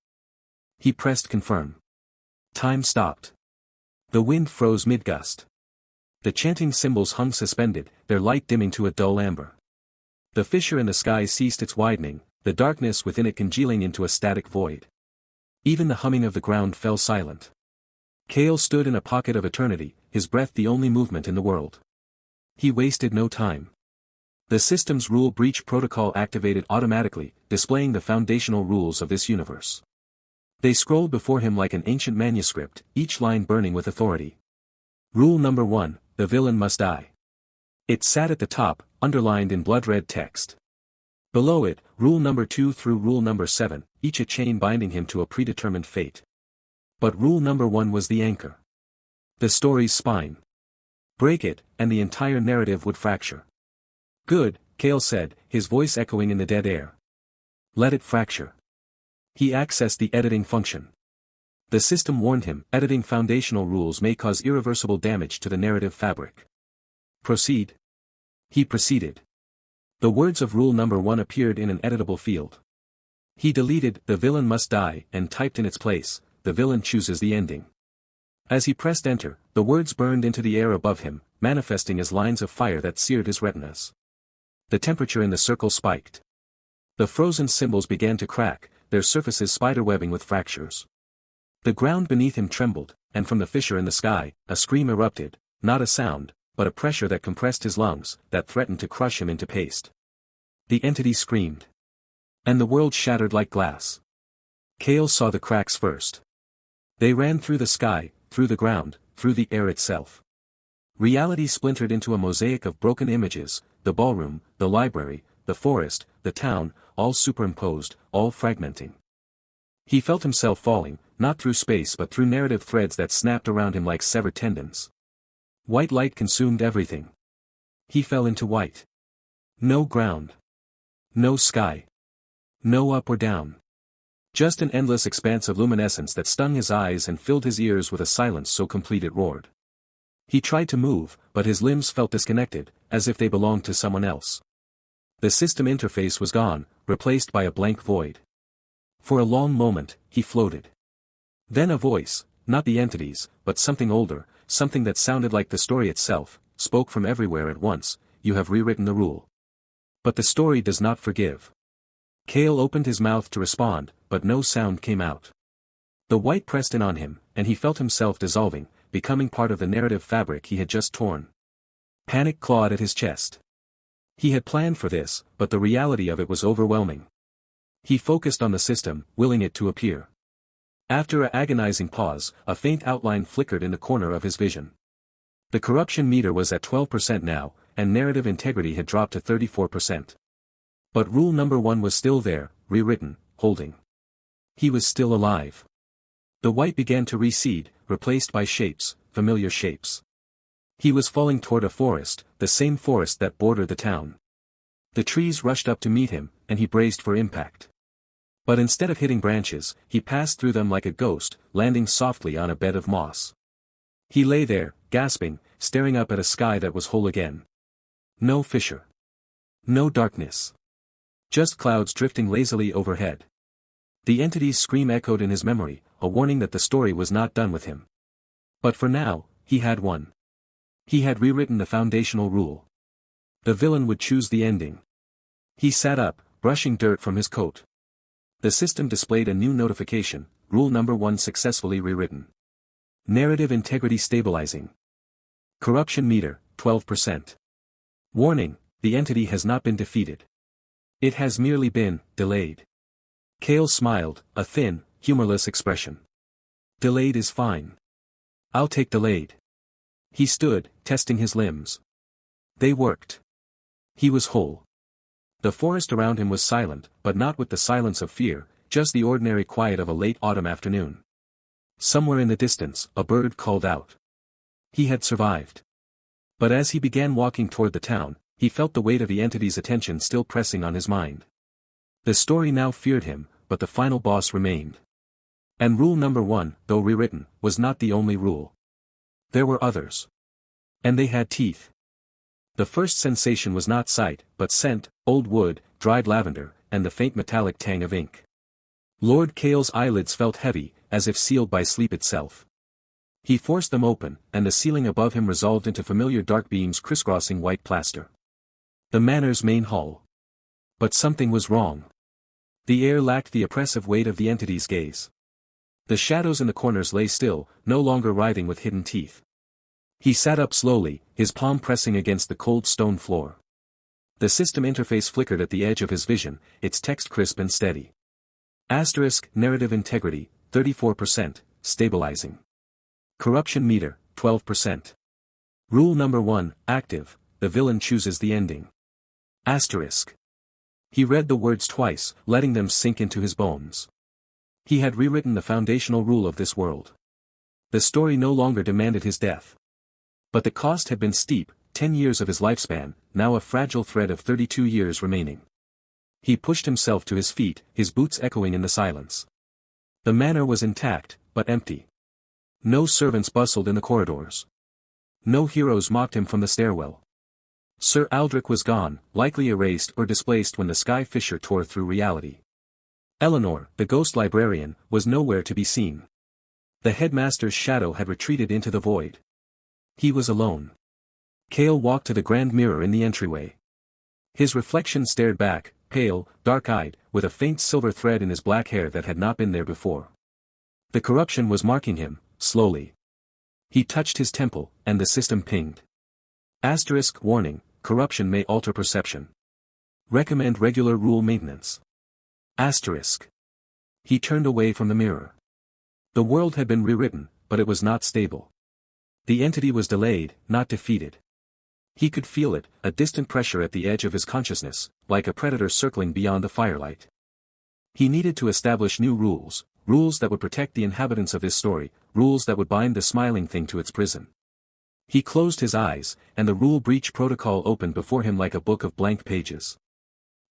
He pressed confirm. Time stopped. The wind froze mid-gust. The chanting symbols hung suspended, their light dimming to a dull amber. The fissure in the sky ceased its widening, the darkness within it congealing into a static void. Even the humming of the ground fell silent. Kale stood in a pocket of eternity, his breath the only movement in the world. He wasted no time. The system's rule breach protocol activated automatically, displaying the foundational rules of this universe. They scrolled before him like an ancient manuscript, each line burning with authority. Rule number 1, the villain must die. It sat at the top, underlined in blood-red text. Below it, rule number 2 through rule number 7, each a chain binding him to a predetermined fate. But rule number 1 was the anchor. The story's spine. Break it, and the entire narrative would fracture. Good, Kale said, his voice echoing in the dead air. Let it fracture. He accessed the editing function. The system warned him, editing foundational rules may cause irreversible damage to the narrative fabric. Proceed. He proceeded. The words of rule number 1 appeared in an editable field. He deleted, the villain must die, and typed in its place, the villain chooses the ending. As he pressed enter, the words burned into the air above him, manifesting as lines of fire that seared his retinas. The temperature in the circle spiked. The frozen symbols began to crack, their surfaces spiderwebbing with fractures. The ground beneath him trembled, and from the fissure in the sky, a scream erupted, not a sound, but a pressure that compressed his lungs, that threatened to crush him into paste. The entity screamed. And the world shattered like glass. Cale saw the cracks first. They ran through the sky, through the ground, through the air itself. Reality splintered into a mosaic of broken images, the ballroom, the library, the forest, the town, all superimposed, all fragmenting. He felt himself falling, not through space but through narrative threads that snapped around him like severed tendons. White light consumed everything. He fell into white. No ground. No sky. No up or down. Just an endless expanse of luminescence that stung his eyes and filled his ears with a silence so complete it roared. He tried to move, but his limbs felt disconnected, as if they belonged to someone else. The system interface was gone, replaced by a blank void. For a long moment, he floated. Then a voice, not the entities, but something older, something that sounded like the story itself, spoke from everywhere at once, "You have rewritten the rule. But the story does not forgive." Cale opened his mouth to respond, but no sound came out. The white pressed in on him, and he felt himself dissolving, becoming part of the narrative fabric he had just torn. Panic clawed at his chest. He had planned for this, but the reality of it was overwhelming. He focused on the system, willing it to appear. After an agonizing pause, a faint outline flickered in the corner of his vision. The corruption meter was at 12% now, and narrative integrity had dropped to 34%. But rule number 1 was still there, rewritten, holding. He was still alive. The white began to recede, replaced by shapes, familiar shapes. He was falling toward a forest, the same forest that bordered the town. The trees rushed up to meet him, and he braced for impact. But instead of hitting branches, he passed through them like a ghost, landing softly on a bed of moss. He lay there, gasping, staring up at a sky that was whole again. No fissure. No darkness. Just clouds drifting lazily overhead. The entity's scream echoed in his memory, a warning that the story was not done with him. But for now, he had won. He had rewritten the foundational rule. The villain would choose the ending. He sat up, brushing dirt from his coat. The system displayed a new notification, rule number 1 successfully rewritten. Narrative integrity stabilizing. Corruption meter, 12%. Warning, the entity has not been defeated. It has merely been delayed. Cale smiled, a thin, humorless expression. Delayed is fine. I'll take delayed. He stood, testing his limbs. They worked. He was whole. The forest around him was silent, but not with the silence of fear, just the ordinary quiet of a late autumn afternoon. Somewhere in the distance, a bird called out. He had survived. But as he began walking toward the town, he felt the weight of the entity's attention still pressing on his mind. The story now feared him, but the final boss remained. And rule number 1, though rewritten, was not the only rule. There were others. And they had teeth. The first sensation was not sight, but scent, old wood, dried lavender, and the faint metallic tang of ink. Lord Cale's eyelids felt heavy, as if sealed by sleep itself. He forced them open, and the ceiling above him resolved into familiar dark beams crisscrossing white plaster. The manor's main hall. But something was wrong. The air lacked the oppressive weight of the entity's gaze. The shadows in the corners lay still, no longer writhing with hidden teeth. He sat up slowly, his palm pressing against the cold stone floor. The system interface flickered at the edge of his vision, its text crisp and steady. Asterisk, narrative integrity, 34%, stabilizing. Corruption meter, 12%. Rule number 1, active, the villain chooses the ending. Asterisk. He read the words twice, letting them sink into his bones. He had rewritten the foundational rule of this world. The story no longer demanded his death. But the cost had been steep, 10 years of his lifespan, now a fragile thread of 32 years remaining. He pushed himself to his feet, his boots echoing in the silence. The manor was intact, but empty. No servants bustled in the corridors. No heroes mocked him from the stairwell. Sir Aldrich was gone, likely erased or displaced when the sky fissure tore through reality. Eleanor, the ghost librarian, was nowhere to be seen. The headmaster's shadow had retreated into the void. He was alone. Cale walked to the grand mirror in the entryway. His reflection stared back, pale, dark-eyed, with a faint silver thread in his black hair that had not been there before. The corruption was marking him, slowly. He touched his temple, and the system pinged. Asterisk warning, corruption may alter perception. Recommend regular rule maintenance. Asterisk. He turned away from the mirror. The world had been rewritten, but it was not stable. The entity was delayed, not defeated. He could feel it, a distant pressure at the edge of his consciousness, like a predator circling beyond the firelight. He needed to establish new rules, rules that would protect the inhabitants of this story, rules that would bind the smiling thing to its prison. He closed his eyes, and the rule breach protocol opened before him like a book of blank pages.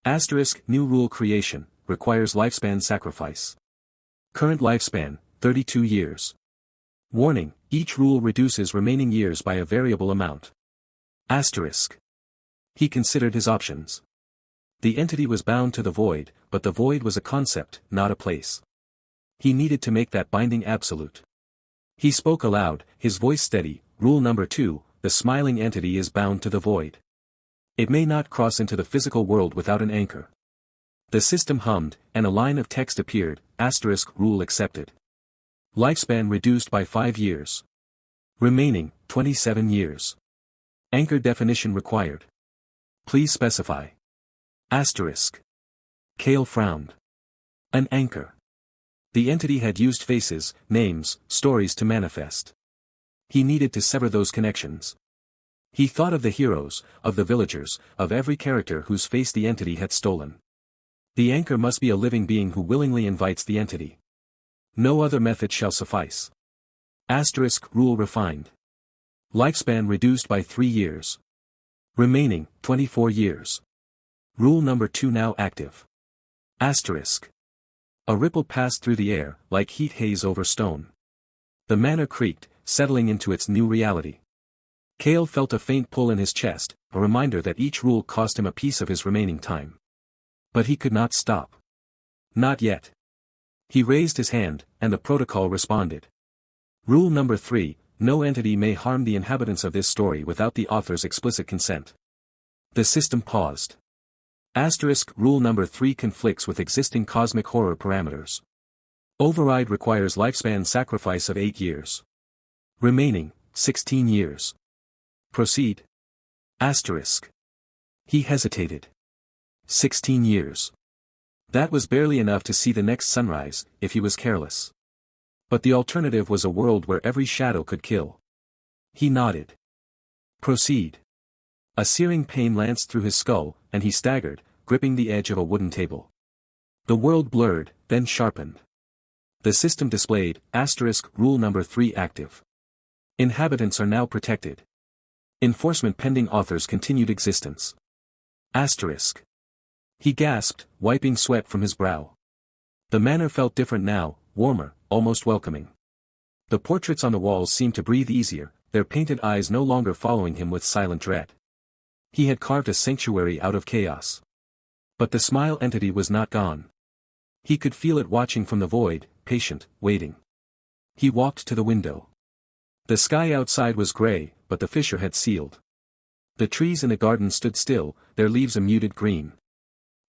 Asterisk new rule creation, requires lifespan sacrifice. Current lifespan, 32 years. Warning, each rule reduces remaining years by a variable amount. Asterisk. He considered his options. The entity was bound to the void, but the void was a concept, not a place. He needed to make that binding absolute. He spoke aloud, his voice steady, rule number 2, the smiling entity is bound to the void. It may not cross into the physical world without an anchor. The system hummed, and a line of text appeared, asterisk rule accepted. Lifespan reduced by 5 years. Remaining, 27 years. Anchor definition required. Please specify. Asterisk. Kale frowned. An anchor. The entity had used faces, names, stories to manifest. He needed to sever those connections. He thought of the heroes, of the villagers, of every character whose face the entity had stolen. The anchor must be a living being who willingly invites the entity. No other method shall suffice. Asterisk rule refined. Lifespan reduced by 3 years. Remaining, 24 years. Rule number 2 now active. Asterisk. A ripple passed through the air, like heat haze over stone. The manor creaked, settling into its new reality. Kale felt a faint pull in his chest, a reminder that each rule cost him a piece of his remaining time. But he could not stop. Not yet. He raised his hand, and the protocol responded. Rule number 3, no entity may harm the inhabitants of this story without the author's explicit consent. The system paused. Asterisk rule number 3 conflicts with existing cosmic horror parameters. Override requires lifespan sacrifice of 8 years. Remaining, 16 years. Proceed. Asterisk. He hesitated. 16 years. That was barely enough to see the next sunrise, if he was careless. But the alternative was a world where every shadow could kill. He nodded. Proceed. A searing pain lanced through his skull, and he staggered, gripping the edge of a wooden table. The world blurred, then sharpened. The system displayed, asterisk rule number 3 active. Inhabitants are now protected. Enforcement pending author's continued existence. Asterisk. He gasped, wiping sweat from his brow. The manor felt different now, warmer, almost welcoming. The portraits on the walls seemed to breathe easier, their painted eyes no longer following him with silent dread. He had carved a sanctuary out of chaos. But the smile entity was not gone. He could feel it watching from the void, patient, waiting. He walked to the window. The sky outside was gray, but the fissure had sealed. The trees in the garden stood still, their leaves a muted green.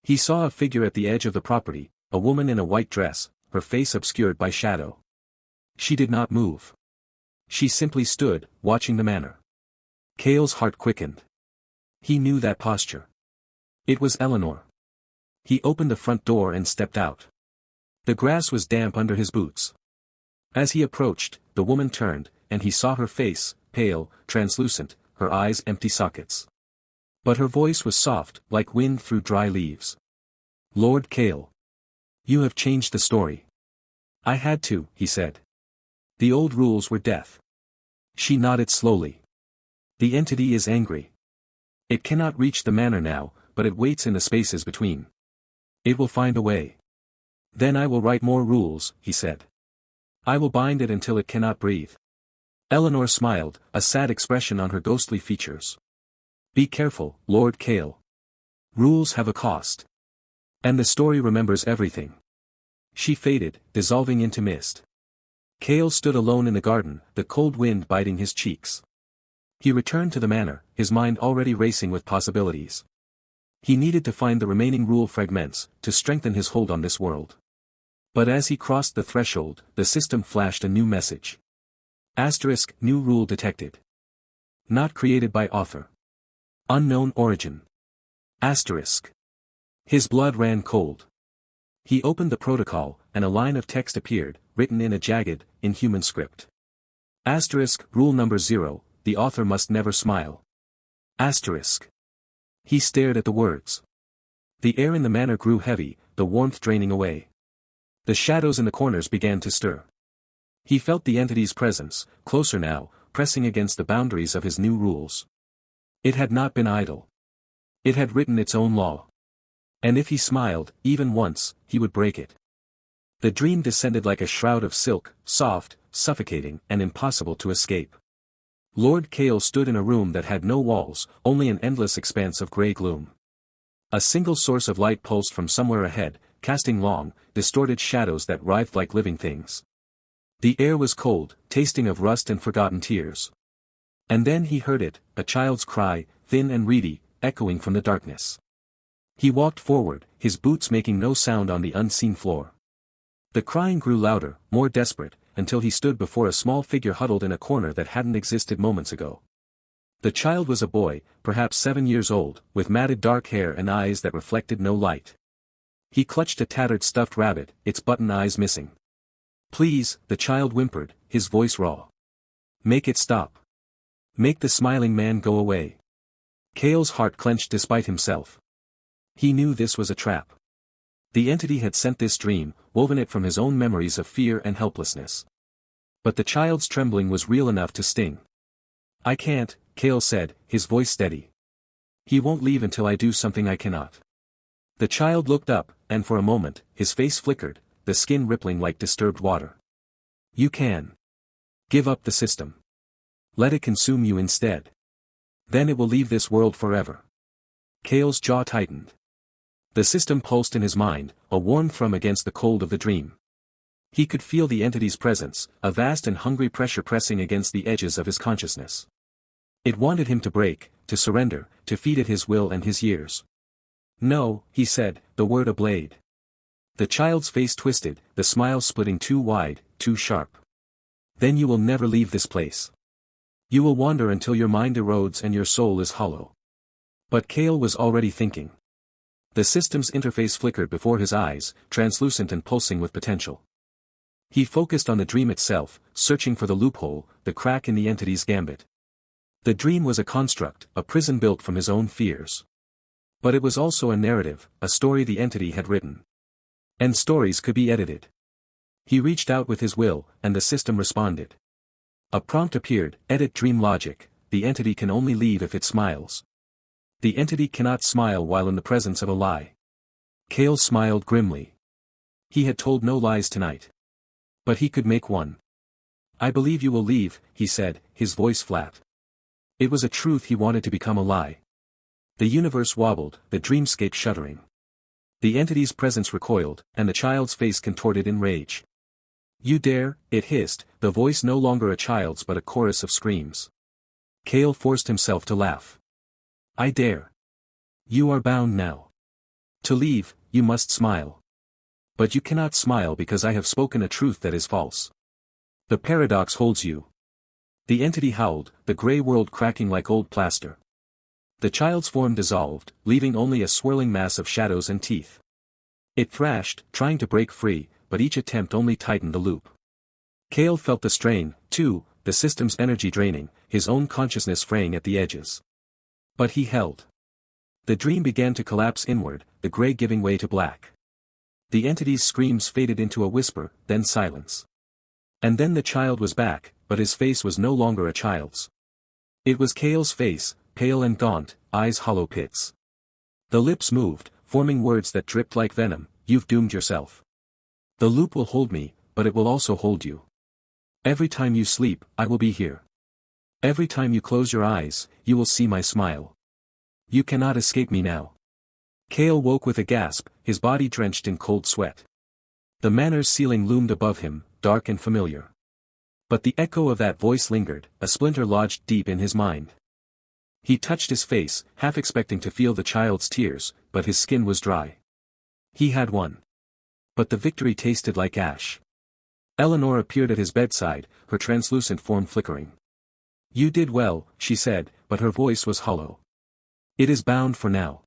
He saw a figure at the edge of the property, a woman in a white dress, her face obscured by shadow. She did not move. She simply stood, watching the manor. Kale's heart quickened. He knew that posture. It was Eleanor. He opened the front door and stepped out. The grass was damp under his boots. As he approached, the woman turned, and he saw her face, pale, translucent, her eyes empty sockets. But her voice was soft, like wind through dry leaves. Lord Kale. You have changed the story. I had to, he said. The old rules were death. She nodded slowly. The entity is angry. It cannot reach the manor now, but it waits in the spaces between. It will find a way. Then I will write more rules, he said. I will bind it until it cannot breathe. Eleanor smiled, a sad expression on her ghostly features. Be careful, Lord Kale. Rules have a cost. And the story remembers everything. She faded, dissolving into mist. Kale stood alone in the garden, the cold wind biting his cheeks. He returned to the manor, his mind already racing with possibilities. He needed to find the remaining rule fragments, to strengthen his hold on this world. But as he crossed the threshold, the system flashed a new message. Asterisk, new rule detected. Not created by author. Unknown origin. Asterisk. His blood ran cold. He opened the protocol, and a line of text appeared, written in a jagged, inhuman script. Asterisk, rule number 0, the author must never smile. Asterisk. He stared at the words. The air in the manor grew heavy, the warmth draining away. The shadows in the corners began to stir. He felt the entity's presence, closer now, pressing against the boundaries of his new rules. It had not been idle. It had written its own law. And if he smiled, even once, he would break it. The dream descended like a shroud of silk, soft, suffocating, and impossible to escape. Lord Kale stood in a room that had no walls, only an endless expanse of grey gloom. A single source of light pulsed from somewhere ahead, casting long, distorted shadows that writhed like living things. The air was cold, tasting of rust and forgotten tears. And then he heard it, a child's cry, thin and reedy, echoing from the darkness. He walked forward, his boots making no sound on the unseen floor. The crying grew louder, more desperate, until he stood before a small figure huddled in a corner that hadn't existed moments ago. The child was a boy, perhaps 7 years old, with matted dark hair and eyes that reflected no light. He clutched a tattered stuffed rabbit, its button eyes missing. Please, the child whimpered, his voice raw. Make it stop. Make the smiling man go away. Kale's heart clenched despite himself. He knew this was a trap. The entity had sent this dream, woven it from his own memories of fear and helplessness. But the child's trembling was real enough to sting. I can't, Kale said, his voice steady. He won't leave until I do something I cannot. The child looked up, and for a moment, his face flickered, the skin rippling like disturbed water. You can. Give up the system. Let it consume you instead. Then it will leave this world forever. Kale's jaw tightened. The system pulsed in his mind, a warm thrum against the cold of the dream. He could feel the entity's presence, a vast and hungry pressure pressing against the edges of his consciousness. It wanted him to break, to surrender, to feed it his will and his years. No, he said, the word ablade. The child's face twisted, the smile splitting too wide, too sharp. Then you will never leave this place. You will wander until your mind erodes and your soul is hollow. But Kale was already thinking. The system's interface flickered before his eyes, translucent and pulsing with potential. He focused on the dream itself, searching for the loophole, the crack in the entity's gambit. The dream was a construct, a prison built from his own fears. But it was also a narrative, a story the entity had written. And stories could be edited. He reached out with his will, and the system responded. A prompt appeared, edit dream logic, the entity can only leave if it smiles. The entity cannot smile while in the presence of a lie. Kale smiled grimly. He had told no lies tonight. But he could make one. I believe you will leave, he said, his voice flat. It was a truth he wanted to become a lie. The universe wobbled, the dreamscape shuddering. The entity's presence recoiled, and the child's face contorted in rage. You dare, it hissed, the voice no longer a child's but a chorus of screams. Kale forced himself to laugh. I dare. You are bound now. To leave, you must smile. But you cannot smile because I have spoken a truth that is false. The paradox holds you. The entity howled, the grey world cracking like old plaster. The child's form dissolved, leaving only a swirling mass of shadows and teeth. It thrashed, trying to break free, but each attempt only tightened the loop. Kale felt the strain, too, the system's energy draining, his own consciousness fraying at the edges. But he held. The dream began to collapse inward, the grey giving way to black. The entity's screams faded into a whisper, then silence. And then the child was back, but his face was no longer a child's. It was Kale's face, pale and gaunt, eyes hollow pits. The lips moved, forming words that dripped like venom, you've doomed yourself. The loop will hold me, but it will also hold you. Every time you sleep, I will be here. Every time you close your eyes, you will see my smile. You cannot escape me now. Kale woke with a gasp, his body drenched in cold sweat. The manor's ceiling loomed above him, dark and familiar. But the echo of that voice lingered, a splinter lodged deep in his mind. He touched his face, half expecting to feel the child's tears, but his skin was dry. He had won. But the victory tasted like ash. Eleanor appeared at his bedside, her translucent form flickering. "You did well," she said, but her voice was hollow. "It is bound for now.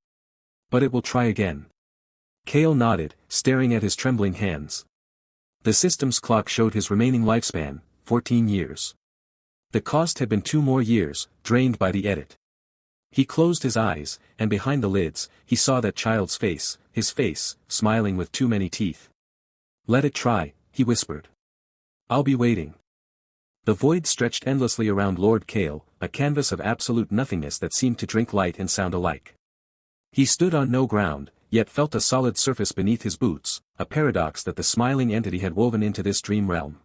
But it will try again." Cale nodded, staring at his trembling hands. The system's clock showed his remaining lifespan, 14 years. The cost had been 2 more years, drained by the edit. He closed his eyes, and behind the lids, he saw that child's face, his face, smiling with too many teeth. "Let it try," he whispered. "I'll be waiting." The void stretched endlessly around Lord Cale, a canvas of absolute nothingness that seemed to drink light and sound alike. He stood on no ground, yet felt a solid surface beneath his boots, a paradox that the smiling entity had woven into this dream realm.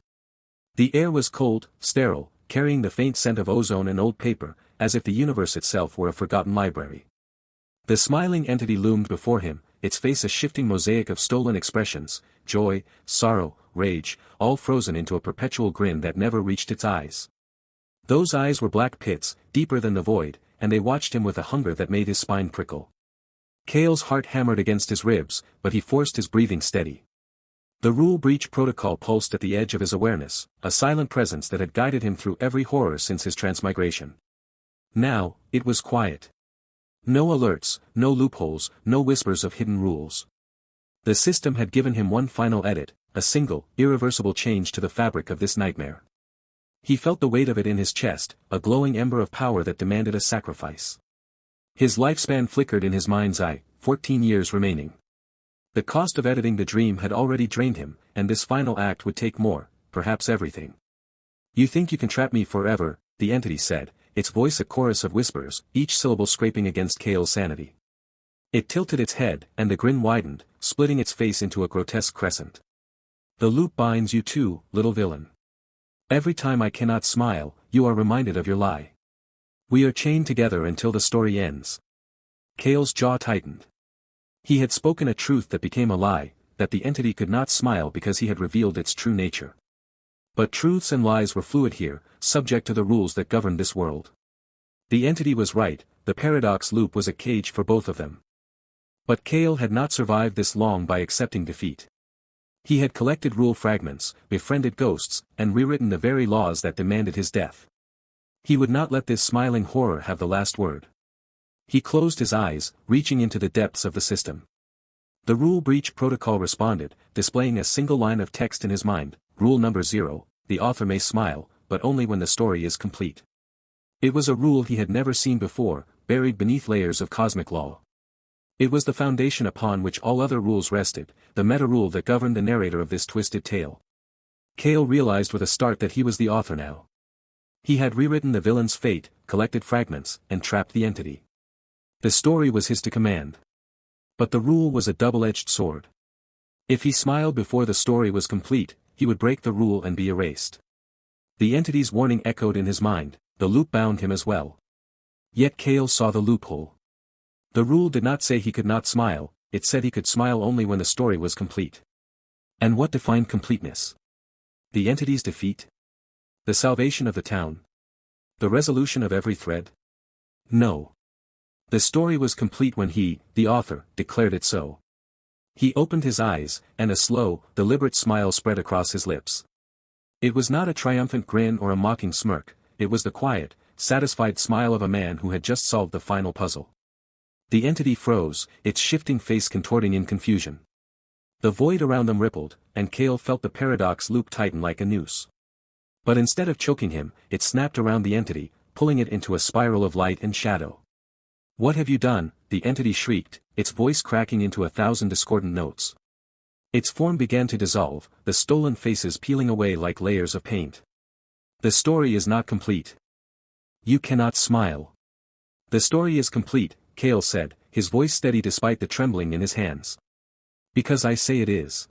The air was cold, sterile, carrying the faint scent of ozone and old paper, as if the universe itself were a forgotten library. The smiling entity loomed before him, its face a shifting mosaic of stolen expressions, joy, sorrow, rage, all frozen into a perpetual grin that never reached its eyes. Those eyes were black pits, deeper than the void, and they watched him with a hunger that made his spine prickle. Cale's heart hammered against his ribs, but he forced his breathing steady. The rule breach protocol pulsed at the edge of his awareness, a silent presence that had guided him through every horror since his transmigration. Now, it was quiet. No alerts, no loopholes, no whispers of hidden rules. The system had given him one final edit, a single, irreversible change to the fabric of this nightmare. He felt the weight of it in his chest, a glowing ember of power that demanded a sacrifice. His lifespan flickered in his mind's eye, 14 years remaining. The cost of editing the dream had already drained him, and this final act would take more, perhaps everything. "You think you can trap me forever," the entity said, its voice a chorus of whispers, each syllable scraping against Cale's sanity. It tilted its head, and the grin widened, splitting its face into a grotesque crescent. "The loop binds you too, little villain. Every time I cannot smile, you are reminded of your lie. We are chained together until the story ends." Cale's jaw tightened. He had spoken a truth that became a lie, that the entity could not smile because he had revealed its true nature. But truths and lies were fluid here, subject to the rules that governed this world. The entity was right, the paradox loop was a cage for both of them. But Cale had not survived this long by accepting defeat. He had collected rule fragments, befriended ghosts, and rewritten the very laws that demanded his death. He would not let this smiling horror have the last word. He closed his eyes, reaching into the depths of the system. The rule breach protocol responded, displaying a single line of text in his mind, "Rule number 0, the author may smile, but only when the story is complete." It was a rule he had never seen before, buried beneath layers of cosmic law. It was the foundation upon which all other rules rested, the meta-rule that governed the narrator of this twisted tale. Cale realized with a start that he was the author now. He had rewritten the villain's fate, collected fragments, and trapped the entity. The story was his to command. But the rule was a double-edged sword. If he smiled before the story was complete, he would break the rule and be erased. The entity's warning echoed in his mind, the loop bound him as well. Yet Cale saw the loophole. The rule did not say he could not smile, it said he could smile only when the story was complete. And what defined completeness? The entity's defeat? The salvation of the town? The resolution of every thread? No. The story was complete when he, the author, declared it so. He opened his eyes, and a slow, deliberate smile spread across his lips. It was not a triumphant grin or a mocking smirk, it was the quiet, satisfied smile of a man who had just solved the final puzzle. The entity froze, its shifting face contorting in confusion. The void around them rippled, and Cale felt the paradox loop tighten like a noose. But instead of choking him, it snapped around the entity, pulling it into a spiral of light and shadow. "What have you done?" the entity shrieked, its voice cracking into 1,000 discordant notes. Its form began to dissolve, the stolen faces peeling away like layers of paint. "The story is not complete. You cannot smile." "The story is complete," Cale said, his voice steady despite the trembling in his hands. "Because I say it is."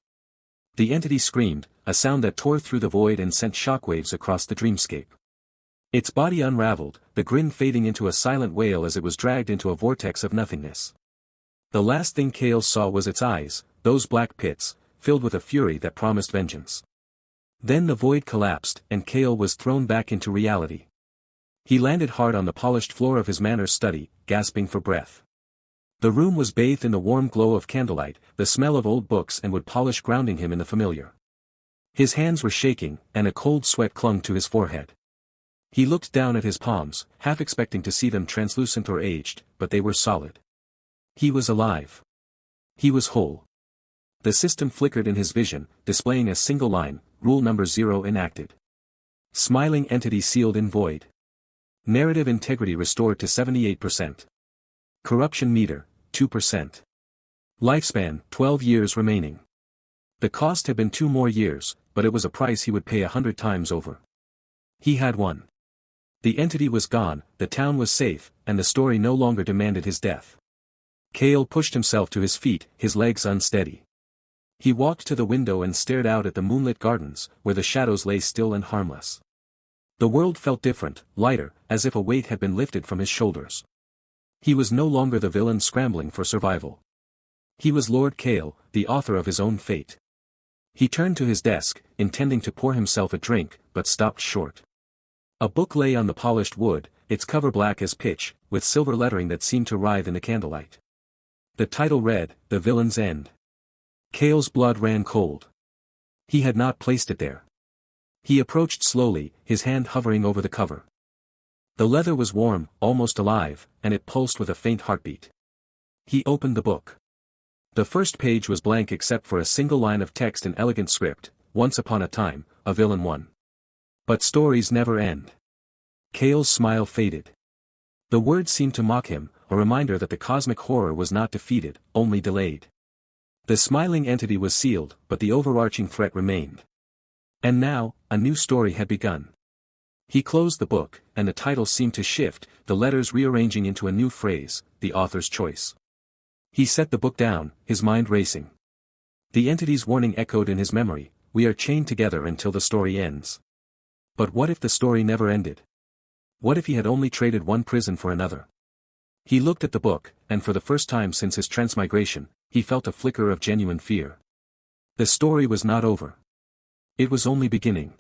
The entity screamed, a sound that tore through the void and sent shockwaves across the dreamscape. Its body unraveled, the grin fading into a silent wail as it was dragged into a vortex of nothingness. The last thing Cale saw was its eyes, those black pits, filled with a fury that promised vengeance. Then the void collapsed, and Cale was thrown back into reality. He landed hard on the polished floor of his Manners study, gasping for breath. The room was bathed in the warm glow of candlelight, the smell of old books and wood polish grounding him in the familiar. His hands were shaking, and a cold sweat clung to his forehead. He looked down at his palms, half expecting to see them translucent or aged, but they were solid. He was alive. He was whole. The system flickered in his vision, displaying a single line, Rule number 0 enacted. Smiling entity sealed in void. Narrative integrity restored to 78%. Corruption meter, 2%. Lifespan, 12 years remaining. The cost had been 2 more years, but it was a price he would pay 100 times over. He had won. The entity was gone, the town was safe, and the story no longer demanded his death. Cale pushed himself to his feet, his legs unsteady. He walked to the window and stared out at the moonlit gardens, where the shadows lay still and harmless. The world felt different, lighter, as if a weight had been lifted from his shoulders. He was no longer the villain scrambling for survival. He was Lord Cale, the author of his own fate. He turned to his desk, intending to pour himself a drink, but stopped short. A book lay on the polished wood, its cover black as pitch, with silver lettering that seemed to writhe in the candlelight. The title read, The Villain's End. Cale's blood ran cold. He had not placed it there. He approached slowly, his hand hovering over the cover. The leather was warm, almost alive, and it pulsed with a faint heartbeat. He opened the book. The first page was blank except for a single line of text in elegant script, Once upon a time, a villain won. But stories never end. Cale's smile faded. The words seemed to mock him, a reminder that the cosmic horror was not defeated, only delayed. The smiling entity was sealed, but the overarching threat remained. And now, a new story had begun. He closed the book, and the title seemed to shift, the letters rearranging into a new phrase, the author's choice. He set the book down, his mind racing. The entity's warning echoed in his memory, we are chained together until the story ends. But what if the story never ended? What if he had only traded one prison for another? He looked at the book, and for the first time since his transmigration, he felt a flicker of genuine fear. The story was not over. It was only beginning.